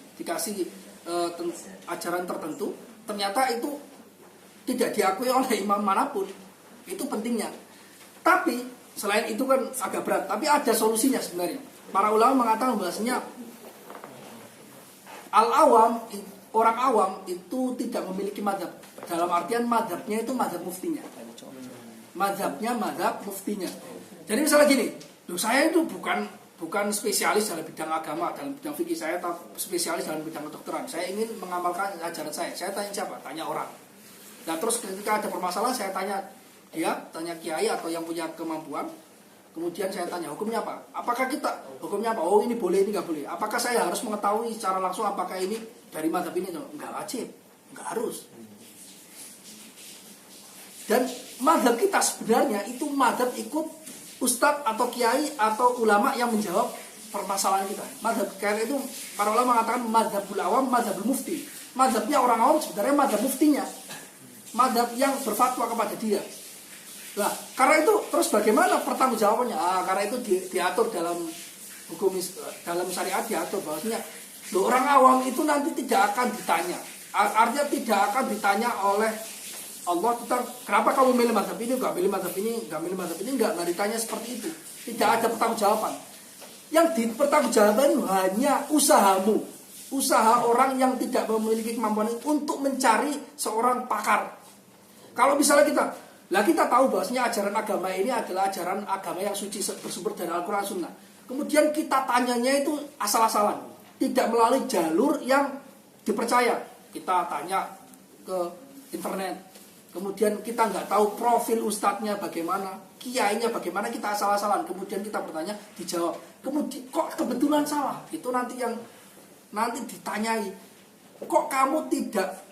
tertentu, ternyata itu tidak diakui oleh imam manapun. Itu pentingnya. Tapi selain itu kan agak berat, tapi ada solusinya sebenarnya. Para ulama mengatakan bahwasanya orang awam itu tidak memiliki mazhab. Dalam artian mazhabnya itu mazhab muftinya. Mazhabnya mazhab muftinya. Jadi misalnya gini, saya itu bukan spesialis dalam bidang agama, dalam bidang fikih. Saya spesialis dalam bidang kedokteran. Saya ingin mengamalkan ajaran saya. Saya tanya siapa? Tanya orang. Nah terus ketika ada permasalahan saya tanya dia, tanya kiai atau yang punya kemampuan. Kemudian saya tanya hukumnya apa? Apakah kita hukumnya apa? Oh ini boleh, ini nggak boleh. Apakah saya harus mengetahui secara langsung apakah ini dari mazhab ini? Nggak wajib, nggak harus. Dan mazhab kita sebenarnya itu mazhab ikut ustadz atau kiai atau ulama yang menjawab permasalahan kita. Mazhab karena itu para ulama mengatakan mazhabul awam, mazhabul mufti. Mazhabnya orang awam sebenarnya mazhab muftinya, mazhab yang berfatwa kepada dia. Nah, karena itu terus bagaimana pertanggungjawabannya? Karena itu diatur dalam hukum, dalam syariat diatur bahwasanya orang awam itu nanti tidak akan ditanya. Artinya tidak akan ditanya oleh Allah tentang kenapa kamu milih mazhab ini, enggak milih mazhab ini, enggak milih mazhab ini, enggak ditanya seperti itu. Tidak ada pertanggungjawaban. Yang dipertanggungjawaban hanya usahamu. Usaha orang yang tidak memiliki kemampuan untuk mencari seorang pakar. Kalau misalnya kita tahu bahwasanya ajaran agama ini adalah ajaran agama yang suci bersumber dari Al-Quran Sunnah. Kemudian kita tanyanya itu asal-asalan, tidak melalui jalur yang dipercaya. Kita tanya ke internet, kemudian kita nggak tahu profil ustadznya bagaimana, kiainya bagaimana, kita asal-asalan, kemudian kita bertanya, dijawab, kemudian kok kebetulan salah, itu nanti yang nanti ditanyai, kok kamu tidak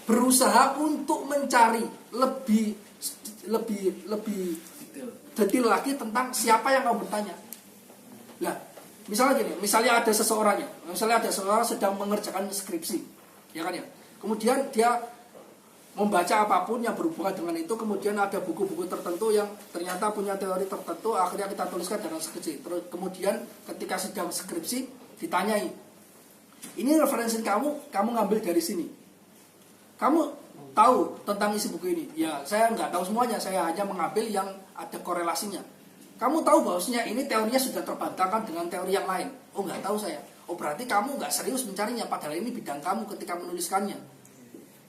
berusaha untuk mencari lebih detail lagi tentang siapa yang kamu bertanya. Nah, misalnya gini, misalnya ada seseorang sedang mengerjakan skripsi, ya kan ya. Kemudian dia membaca apapun yang berhubungan dengan itu, kemudian ada buku-buku tertentu yang ternyata punya teori tertentu, akhirnya kita tuliskan dalam skripsi. Terus kemudian ketika sedang skripsi ditanyai, ini referensi kamu ngambil dari sini. Kamu tahu tentang isi buku ini? Ya, saya nggak tahu semuanya, saya hanya mengambil yang ada korelasinya. Kamu tahu bahwasanya ini teorinya sudah terbantahkan dengan teori yang lain? Oh, nggak tahu saya. Oh, berarti kamu nggak serius mencarinya, padahal ini bidang kamu ketika menuliskannya.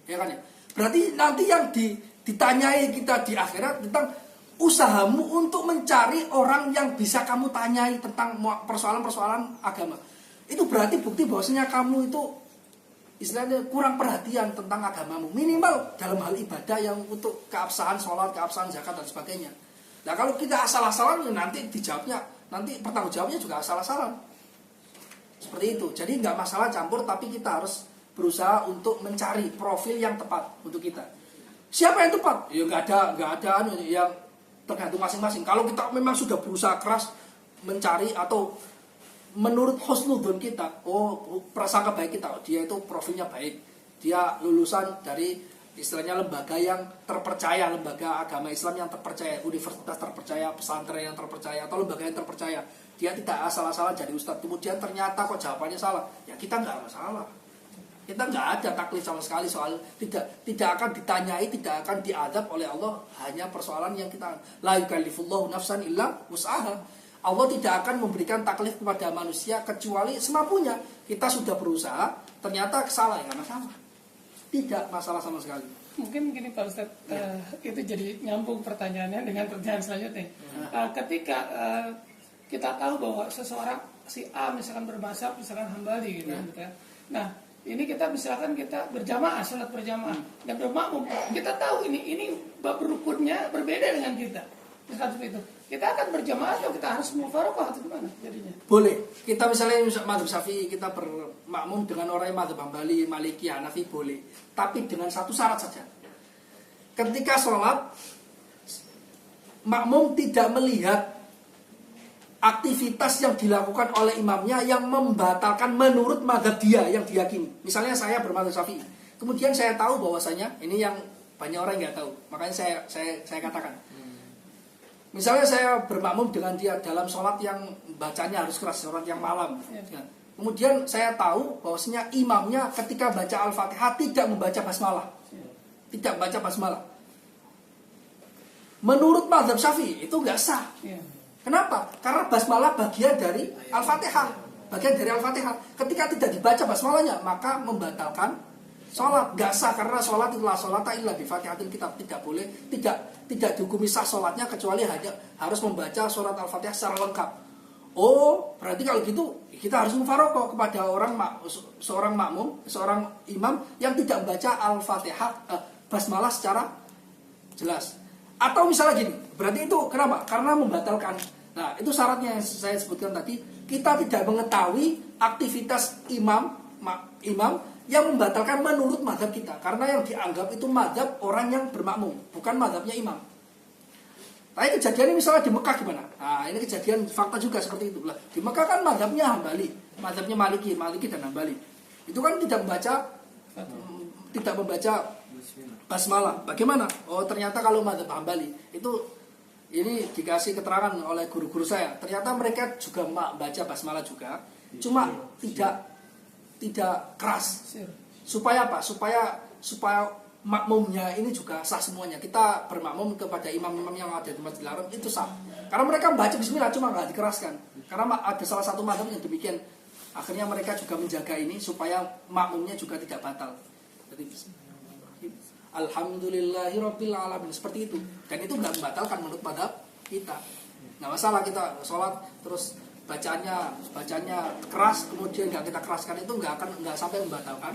Ya kan ya? Berarti nanti yang ditanyai kita di akhirat tentang usahamu untuk mencari orang yang bisa kamu tanyai tentang persoalan-persoalan agama. Itu berarti bukti bahwasanya kamu itu istilahnya kurang perhatian tentang agamamu. Minimal dalam hal ibadah yang untuk keabsahan sholat, keabsahan zakat dan sebagainya. Nah, kalau kita asal-asalan nanti dijawabnya, nanti pertanggung jawabnya juga asal-asalan. Seperti itu. Jadi nggak masalah campur, tapi kita harus berusaha untuk mencari profil yang tepat untuk kita. Siapa yang tepat? Ya nggak ada yang tergantung masing-masing. Kalau kita memang sudah berusaha keras mencari atau menurut husnudzon kita, oh prasangka baik kita, dia itu profilnya baik, dia lulusan dari istilahnya lembaga yang terpercaya, lembaga agama Islam yang terpercaya, universitas terpercaya, pesantren yang terpercaya, atau lembaga yang terpercaya. Dia tidak asal-asalan jadi ustadz, kemudian ternyata kok jawabannya salah, ya kita nggak masalah. Kita nggak ada taklid sama sekali soal tidak akan ditanyai, tidak akan diadab oleh Allah, hanya persoalan yang kita la yukallifullahu nafsan illa wus'aha. Allah tidak akan memberikan taklif kepada manusia kecuali semampunya. Kita sudah berusaha, ternyata salah, ya masalah. Tidak masalah sama sekali. Mungkin gini Pak Ustadz, itu jadi nyambung pertanyaannya dengan pertanyaan selanjutnya. Ketika kita tahu bahwa seseorang si A misalkan bermazhab, misalkan Hambali gitu, gitu kan. Nah, ini kita misalkan kita berjamaah, sholat berjamaah dan bermakmum, kita tahu ini bab rukunnya berbeda dengan kita. Misalkan seperti itu, kita akan berjamaah atau kita harus mufaroqah atau gimana jadinya? Boleh. Kita misalnya mazhab Syafi'i, kita bermakmum dengan orang yang mazhab Hambali, Maliki, Hanafi, boleh. Tapi dengan satu syarat saja. Ketika sholat, makmum tidak melihat aktivitas yang dilakukan oleh imamnya yang membatalkan menurut mazhab dia yang diyakini. Misalnya saya bermazhab Syafi'i, kemudian saya tahu bahwasanya ini yang banyak orang nggak tahu, makanya saya katakan. Misalnya saya bermakmum dengan dia dalam sholat yang bacanya harus keras, sholat yang malam. Ya. Kemudian saya tahu bahwasanya imamnya ketika baca Al-Fatihah tidak membaca basmalah, tidak baca basmalah. Menurut mazhab Syafi'i itu nggak sah. Kenapa? Karena basmalah bagian dari Al-Fatihah. Bagian dari Al-Fatihah. Ketika tidak dibaca basmalahnya, maka membatalkan sholat. Gak sah, karena sholat itulah sholat illa bi fatihatil kitab. Tidak boleh, tidak dihukumi sah sholatnya kecuali hanya harus membaca surat Al-Fatihah secara lengkap. Oh, berarti kalau gitu kita harus mufaroqah kepada seorang makmum, seorang imam yang tidak membaca Al-Fatihah basmalah secara jelas. Atau misalnya gini, berarti itu kenapa? Karena membatalkan. Nah, itu syaratnya yang saya sebutkan tadi. Kita tidak mengetahui aktivitas imam yang membatalkan menurut mazhab kita. Karena yang dianggap itu mazhab orang yang bermakmum, bukan mazhabnya imam. Tapi kejadian ini misalnya di Mekah gimana? Nah, ini kejadian fakta juga seperti itu. Di Mekah kan mazhabnya Hambali, mazhabnya Maliki dan Hambali. Itu kan tidak membaca basmalah. Bagaimana? Oh, ternyata kalau mazhab Hambali itu ini dikasih keterangan oleh guru-guru saya. Ternyata mereka juga baca basmalah juga, cuma tidak keras. Supaya apa? Supaya makmumnya ini juga sah semuanya. Kita bermakmum kepada imam-imam yang ada di Masjidil Haram itu sah. Karena mereka membaca bismillah cuma nggak dikeraskan. Karena ada salah satu mazhab yang demikian. Akhirnya mereka juga menjaga ini supaya makmumnya juga tidak batal. Jadi Alhamdulillahirabbil alamin, seperti itu. Dan itu nggak membatalkan menurut mazhab kita. Nggak masalah kita sholat terus bacanya keras kemudian nggak kita keraskan, itu nggak sampai membatalkan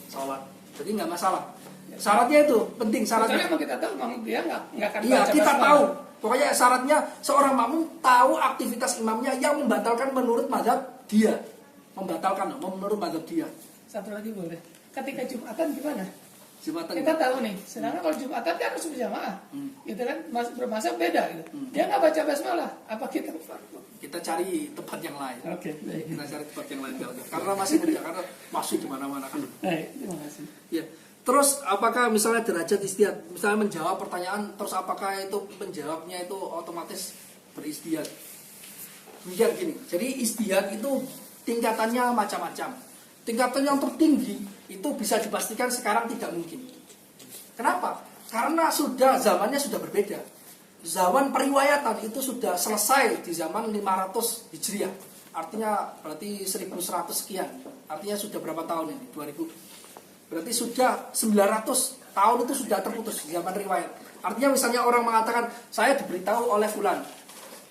sholat. Jadi nggak masalah. Syaratnya itu penting syaratnya. Soalnya emang kita tahu memang dia nggak akan Iya, baca kita basmalah. tahu. Pokoknya syaratnya seorang makmum tahu aktivitas imamnya yang membatalkan menurut mazhab dia. Membatalkan menurut mazhab dia. Satu lagi boleh. Ketika Jumatan gimana? Jumatan. Kita tahu nih, sedangkan kalau Jumatan kan harus berjamaah, gitu kan, bermazhab beda gitu. Hmm. Dia nggak baca basmalah, apa kita fardu? Kita cari tempat yang lain. Oke, baik. Kita cari tempat yang lain karena masih muda, karena masuk di mana-mana kan. Baik, terima kasih. Ya. Terus apakah misalnya derajat istihad, misalnya menjawab pertanyaan, terus apakah itu menjawabnya itu otomatis beristihad? Demikian gini. Jadi istihad itu tingkatannya macam-macam. Tingkatan yang tertinggi itu bisa dipastikan sekarang tidak mungkin. Kenapa? Karena zamannya sudah berbeda. Zaman periwayatan itu sudah selesai di zaman 500 Hijriah. Artinya berarti 1100 sekian. Artinya sudah berapa tahun ini? 2000. Berarti sudah 900 tahun itu sudah terputus zaman riwayat. Artinya misalnya orang mengatakan saya diberitahu oleh fulan,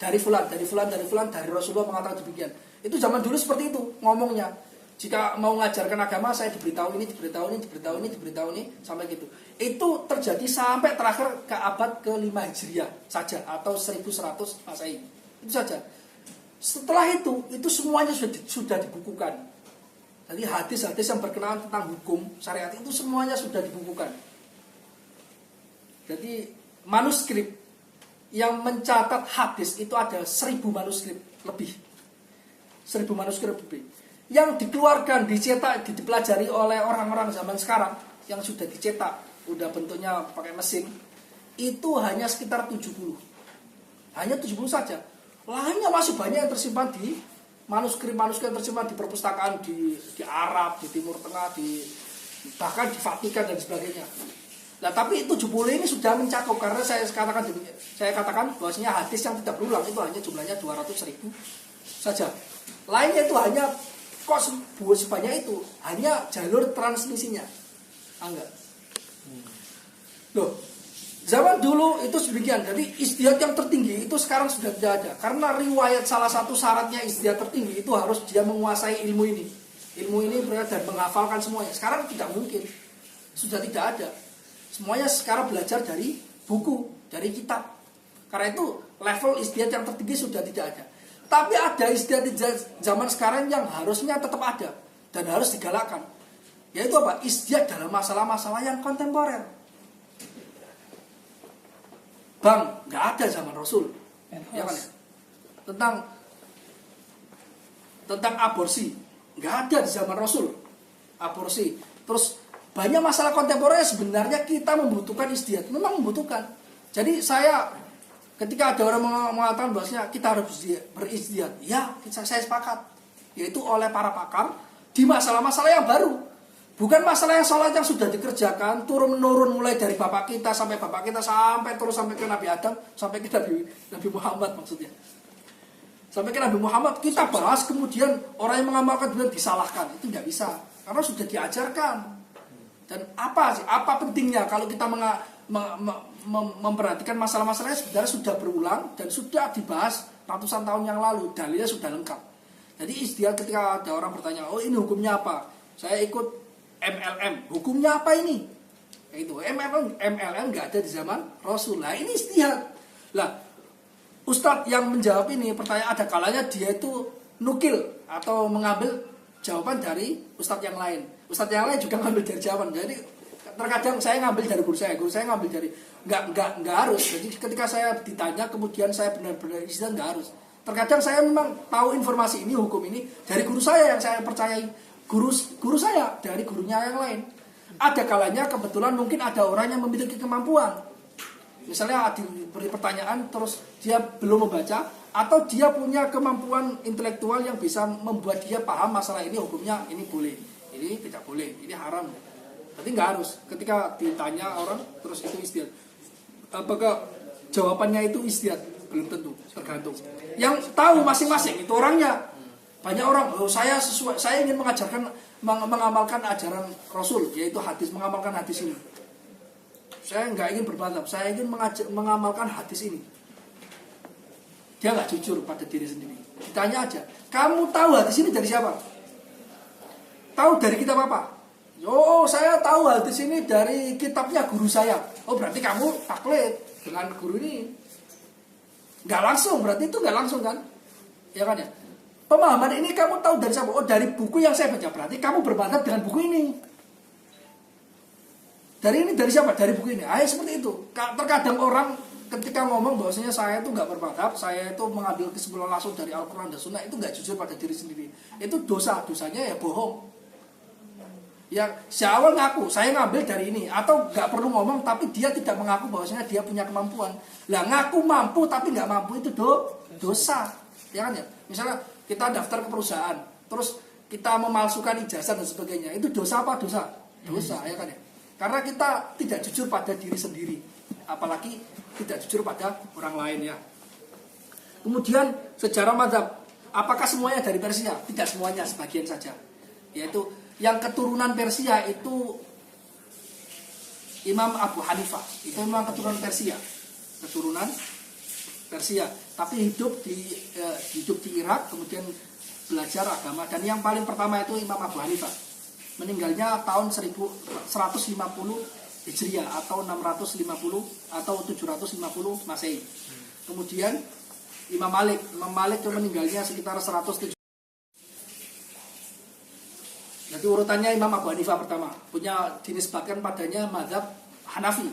dari Rasulullah mengatakan demikian. Itu zaman dulu seperti itu ngomongnya. Jika mau mengajarkan agama saya diberitahu ini sampai gitu. Itu terjadi sampai terakhir ke abad ke-5 Hijriah saja atau 1100 Masehi. Itu saja. Setelah itu semuanya sudah dibukukan. Jadi hadis-hadis yang berkenaan tentang hukum syariat itu semuanya sudah dibukukan. Jadi manuskrip yang mencatat hadis itu ada 1000 manuskrip lebih. 1000 manuskrip lebih. Yang dikeluarkan, dicetak, dipelajari oleh orang-orang zaman sekarang yang sudah dicetak, udah bentuknya pakai mesin, itu hanya sekitar 70. Hanya 70 saja. Lainnya masih banyak yang tersimpan di manuskrip-manuskrip yang tersimpan di perpustakaan di Arab, di Timur Tengah, bahkan di Vatikan dan sebagainya. Nah, tapi 70 ini sudah mencakup karena saya katakan bahwasanya hadis yang tidak berulang itu hanya jumlahnya 200.000 saja. Lainnya itu hanya kok sebanyak itu hanya jalur transmisinya. Enggak. Loh, zaman dulu itu demikian. Jadi istihad yang tertinggi itu sekarang sudah tidak ada. Karena riwayat salah satu syaratnya istihad tertinggi itu harus dia menguasai ilmu ini. Ilmu ini dan menghafalkan semuanya. Sekarang tidak mungkin. Sudah tidak ada. Semuanya sekarang belajar dari buku, dari kitab. Karena itu level istihad yang tertinggi sudah tidak ada. Tapi ada istihad di zaman sekarang yang harusnya tetap ada dan harus digalakkan. Yaitu apa? Istihad dalam masalah-masalah yang kontemporer. Bang, nggak ada zaman Rasul, ya kan? Tentang aborsi, nggak ada di zaman Rasul. Aborsi. Terus banyak masalah kontemporer sebenarnya kita membutuhkan istihad, memang membutuhkan. Jadi ketika ada orang mengatakan bahwasanya kita harus beristihad, ya saya sepakat. Yaitu oleh para pakar di masalah-masalah yang baru. Bukan masalah yang sholat yang sudah dikerjakan turun-menurun mulai dari bapak kita sampai terus sampai ke Nabi Adam, sampai ke Nabi Muhammad maksudnya. Sampai ke Nabi Muhammad kita bahas, kemudian orang yang mengamalkan kemudian disalahkan. Itu nggak bisa karena sudah diajarkan. Dan apa pentingnya kalau kita memperhatikan masalah-masalah yang sebenarnya sudah berulang dan sudah dibahas ratusan tahun yang lalu, dalilnya sudah lengkap. Jadi istihad ketika ada orang bertanya, oh ini hukumnya apa? Saya ikut MLM, hukumnya apa ini? Itu MLM nggak ada di zaman Rasul. Lah ini istihad. Lah Ustadz yang menjawab ini pertanyaan ada kalanya dia itu nukil atau mengambil jawaban dari Ustadz yang lain. Ustadz yang lain juga ngambil dari jawaban. Jadi terkadang saya ngambil dari guru saya ngambil dari nggak harus. Jadi ketika saya ditanya kemudian saya benar-benar istihad nggak harus. Terkadang saya memang tahu informasi ini, hukum ini dari guru saya yang saya percayai. Guru saya dari gurunya yang lain. Ada kalanya kebetulan mungkin ada orang yang memiliki kemampuan. Misalnya diberi pertanyaan terus dia belum membaca, atau dia punya kemampuan intelektual yang bisa membuat dia paham masalah ini hukumnya ini boleh, ini tidak boleh, ini haram. Berarti nggak harus. Ketika ditanya orang terus itu istihad. Apakah jawabannya itu istihad? Belum tentu, tergantung. Yang tahu masing-masing itu orangnya. Banyak orang, saya ingin mengamalkan ajaran Rasul, yaitu hadis, mengamalkan hadis ini. Saya nggak ingin bermadhab, saya ingin mengamalkan hadis ini. Dia nggak jujur pada diri sendiri. Ditanya aja, kamu tahu hadis ini dari siapa? Tahu dari kitab apa? Oh, saya tahu hadis ini dari kitabnya guru saya. Oh, berarti kamu taklid dengan guru ini. Nggak langsung, berarti itu nggak langsung kan? Ya kan ya? Pemahaman ini kamu tahu dari siapa? Oh, dari buku yang saya baca. Berarti kamu bermadhab dengan buku ini. Dari siapa? Dari buku ini. Seperti itu. Terkadang orang ketika ngomong bahwasanya saya itu nggak bermadhab, saya itu mengambil kesimpulan langsung dari Al-Quran dan Sunnah, itu nggak jujur pada diri sendiri. Itu dosanya ya bohong. Yang seawal ngaku saya ngambil dari ini, atau nggak perlu ngomong tapi dia tidak mengaku bahwasanya dia punya kemampuan. Lah ngaku mampu tapi nggak mampu itu dosa, ya kan ya? Misalnya kita daftar ke perusahaan, terus kita memalsukan ijazah dan sebagainya, itu dosa apa? Dosa, ya kan ya? Karena kita tidak jujur pada diri sendiri, apalagi tidak jujur pada orang lain ya. Kemudian sejarah mazhab, apakah semuanya dari Persia? Tidak semuanya, sebagian saja. Yaitu yang keturunan Persia itu Imam Abu Hanifah, itu memang keturunan Persia, tapi hidup di Irak, kemudian belajar agama, dan yang paling pertama itu Imam Abu Hanifah, meninggalnya tahun 1150 Hijriah atau 650 atau 750 Masehi. Kemudian Imam Malik itu meninggalnya sekitar 107. Jadi urutannya Imam Abu Hanifah pertama, punya dinisbatkan padanya mazhab Hanafi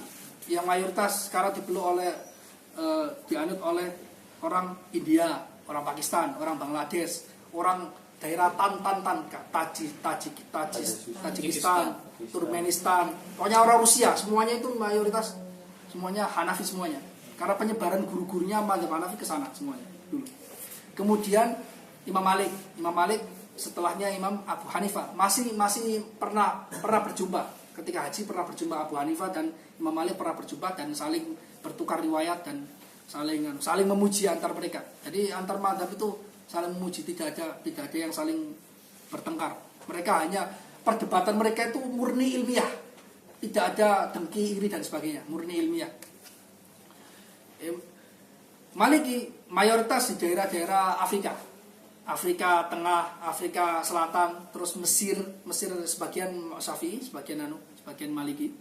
yang mayoritas sekarang dipeluk oleh dianut oleh orang India, orang Pakistan, orang Bangladesh, orang daerah Tajikistan, Turkmenistan, pokoknya orang Rusia, semuanya itu mayoritas semuanya Hanafi semuanya. Karena penyebaran guru-gurunya mazhab Hanafi ke sana semuanya dulu. Kemudian Imam Malik setelahnya Imam Abu Hanifah masih pernah berjumpa ketika haji, pernah berjumpa Abu Hanifah dan Imam Malik pernah berjumpa dan saling bertukar riwayat dan saling memuji antar mereka. Jadi antar mazhab itu saling memuji, tidak ada yang saling bertengkar. Mereka hanya perdebatan mereka itu murni ilmiah, tidak ada dengki, iri dan sebagainya, murni ilmiah. Maliki mayoritas di daerah-daerah Afrika Tengah, Afrika Selatan, terus Mesir sebagian Syafi'i, sebagian Maliki,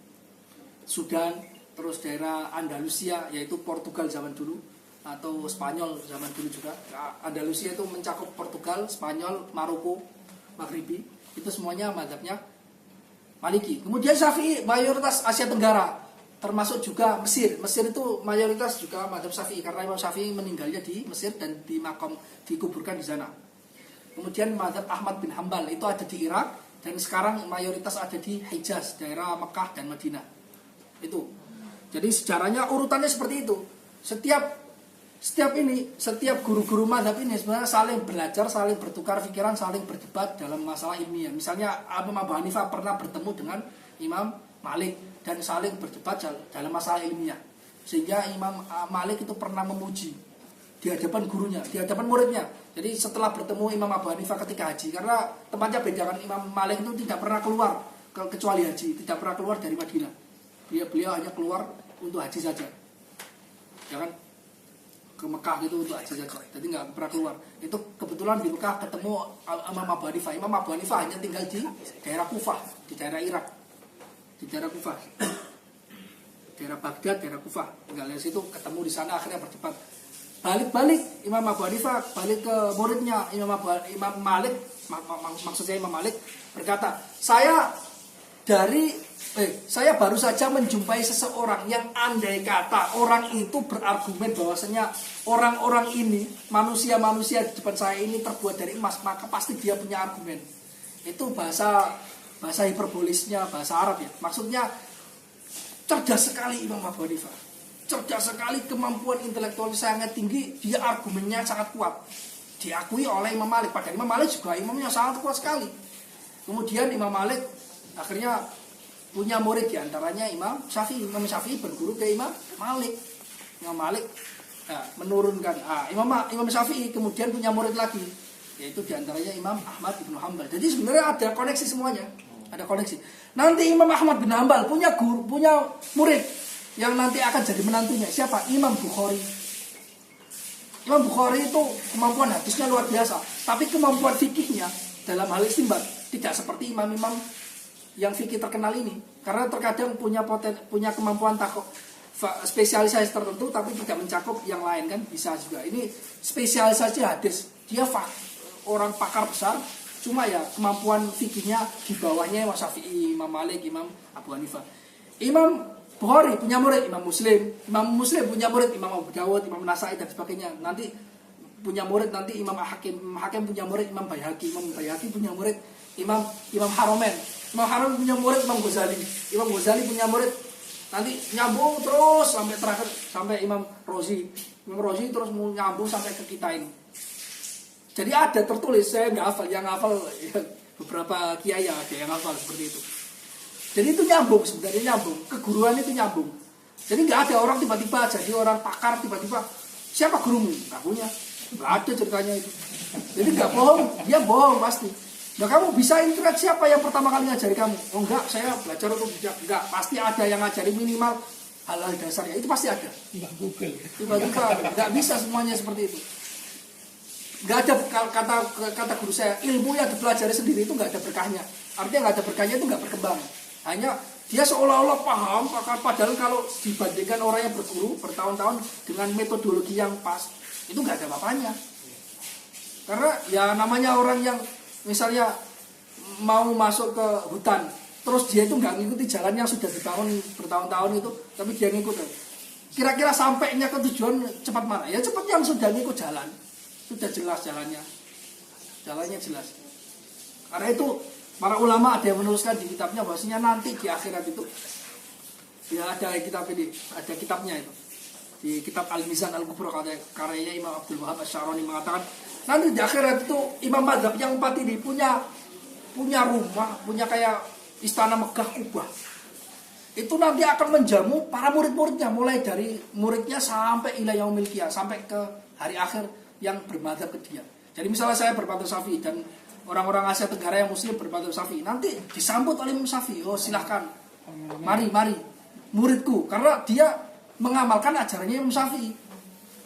Sudan, terus daerah Andalusia yaitu Portugal zaman dulu atau Spanyol zaman dulu juga. Andalusia itu mencakup Portugal, Spanyol, Maroko, Maghribi, itu semuanya mazhabnya Maliki. Kemudian Syafi'i mayoritas Asia Tenggara, termasuk juga Mesir. Mesir itu mayoritas juga mazhab Syafi'i karena Imam Syafi'i meninggalnya di Mesir dan dikuburkan di sana. Kemudian mazhab Ahmad bin Hambal itu ada di Irak dan sekarang mayoritas ada di Hijaz, daerah Mekah dan Madinah. Itu. Jadi sejarahnya urutannya seperti itu. Setiap guru-guru mazhab ini sebenarnya saling belajar, saling bertukar pikiran, saling berdebat dalam masalah ilmiah. Misalnya Imam Abu Hanifah pernah bertemu dengan Imam Malik dan saling berdebat dalam masalah ilmiah. Sehingga Imam Malik itu pernah memuji di hadapan gurunya, di hadapan muridnya. Jadi setelah bertemu Imam Abu Hanifah ketika haji, karena tempatnya beda kan, Imam Malik itu tidak pernah keluar kecuali haji, tidak pernah keluar dari Madinah. Beliau hanya keluar untuk haji saja, ya kan, ke Mekah gitu untuk haji saja. Jadi nggak pernah keluar. Itu kebetulan di Mekah ketemu Imam Abu Hanifah. Imam Abu Hanifah hanya tinggal di daerah Kufah, di daerah Irak, di daerah Kufah, daerah Baghdad, daerah Kufah. Tinggal dari situ, ketemu di sana, akhirnya berdebat. Balik Imam Abu Hanifah balik ke muridnya Imam Malik, maksudnya Imam Malik berkata, saya baru saja menjumpai seseorang yang andai kata orang itu berargumen bahwasanya orang-orang ini, manusia-manusia di depan saya ini terbuat dari emas, maka pasti dia punya argumen. Itu bahasa hiperbolisnya, bahasa Arab ya. Maksudnya cerdas sekali Imam Abu Hanifah. Cerdas sekali, kemampuan intelektual sangat tinggi, dia argumennya sangat kuat. Diakui oleh Imam Malik, padahal Imam Malik juga imamnya sangat kuat sekali. Kemudian Imam Malik akhirnya punya murid, diantaranya Imam Syafi'i. Imam Syafi'i berguru ke Imam Malik. Imam Malik menurunkan Imam Syafi'i kemudian punya murid lagi, yaitu diantaranya Imam Ahmad bin Hambal. Jadi sebenarnya ada koneksi semuanya, ada koneksi. Nanti Imam Ahmad bin Hambal punya murid yang nanti akan jadi menantunya. Siapa? Imam Bukhari. Imam Bukhari itu kemampuan hadisnya luar biasa, tapi kemampuan fikihnya dalam hal istinbat tidak seperti imam-imam yang fikih terkenal ini, karena terkadang punya kemampuan spesialisasi tertentu tapi tidak mencakup yang lain kan, bisa juga. Ini spesialisasi hadis, dia orang pakar besar, cuma ya kemampuan fikihnya di bawahnya Imam Syafi'i, Imam Malik, Imam Abu Hanifah. Imam Bukhari punya murid Imam Muslim punya murid Imam Abu Dawud, Imam Nasai dan sebagainya. Nanti punya murid nanti Imam Hakim punya murid Imam Baihaqi punya murid Imam Haromen, Imam Haromen punya murid Imam Ghazali punya murid, nanti nyambung terus sampai terakhir sampai Imam Rozi terus mau nyambung sampai ke kita ini. Jadi ada tertulis, saya nggak hafal, yang hafal ya, beberapa kiai ada yang hafal seperti itu. Jadi itu nyambung, sebenarnya nyambung, keguruan itu nyambung. Jadi nggak ada orang tiba-tiba jadi orang pakar, tiba-tiba siapa gurumu? Nggak punya, nggak ada ceritanya itu. Jadi nggak bohong, dia bohong pasti. Nah kamu bisa internet siapa yang pertama kali ngajari kamu? Oh enggak, saya belajar untuk bijak. Enggak, pasti ada yang ngajari minimal hal-hal dasarnya, itu pasti ada. Mbak Google. Tiba-tiba nggak bisa semuanya seperti itu. Nggak ada kata guru saya, ilmu yang dipelajari sendiri itu nggak ada berkahnya. Artinya nggak ada berkahnya itu nggak berkembang. Hanya dia seolah-olah paham, padahal kalau dibandingkan orang yang berguru bertahun-tahun dengan metodologi yang pas, itu nggak ada apa-apanya. Karena ya namanya orang yang misalnya mau masuk ke hutan, terus dia itu nggak ngikuti jalan yang sudah dibangun bertahun-tahun itu, tapi dia ngikut. Kira-kira sampainya ke tujuan cepat mana? Ya cepat yang sudah ngikut jalan, sudah jelas jalannya jelas. Karena itu para ulama ada yang menuliskan di kitabnya bahwasanya nanti di akhirat itu ya ada kitabnya itu. Di kitab Al-Mizan Al-Kubra karyanya Imam Abdul Wahab Asy-Syarani mengatakan nanti di akhirat itu imam mazhab yang 4 ini punya rumah, punya kayak istana megah kubah. Itu nanti akan menjamu para murid-muridnya, mulai dari muridnya sampai ila yaumil qiyamah, sampai ke hari akhir yang bermadzhab ke dia. Jadi misalnya saya bermadzhab Syafi'i dan orang-orang Asia Tenggara yang muslim bermadzhab Syafi'i, nanti disambut oleh Imam Syafi'i, oh silahkan, mari muridku, karena dia mengamalkan ajarannya Imam Syafi'i.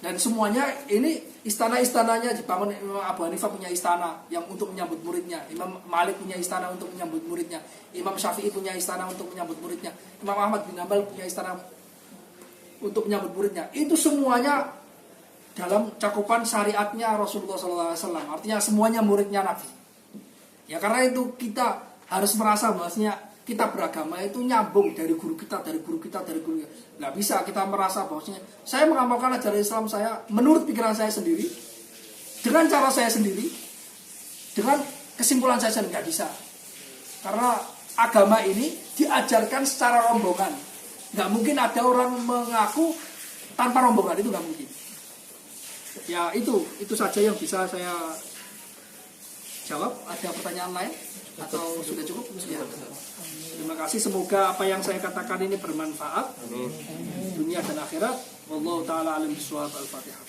Dan semuanya ini istana-istananya dibangun. Imam Abu Hanifah punya istana yang untuk menyambut muridnya, Imam Malik punya istana untuk menyambut muridnya, Imam Syafi'i punya istana untuk menyambut muridnya, Imam Ahmad bin Hanbal punya istana untuk menyambut muridnya. Itu semuanya dalam cakupan syariatnya Rasulullah SAW. Artinya semuanya muridnya Nabi. Ya karena itu kita harus merasa bahwasanya kita beragama itu nyambung dari guru kita. Nggak bisa kita merasa bahwasanya saya mengamalkan ajaran Islam saya menurut pikiran saya sendiri, dengan cara saya sendiri, dengan kesimpulan saya sendiri. Nggak bisa. Karena agama ini diajarkan secara rombongan. Nggak mungkin ada orang mengaku tanpa rombongan, itu nggak mungkin. Ya itu saja yang bisa saya jawab. Ada pertanyaan lain atau sudah cukup? Ya. Terima kasih, semoga apa yang saya katakan ini bermanfaat dunia dan akhirat. Wallahu taala alim bisawab. Al-Fatihah.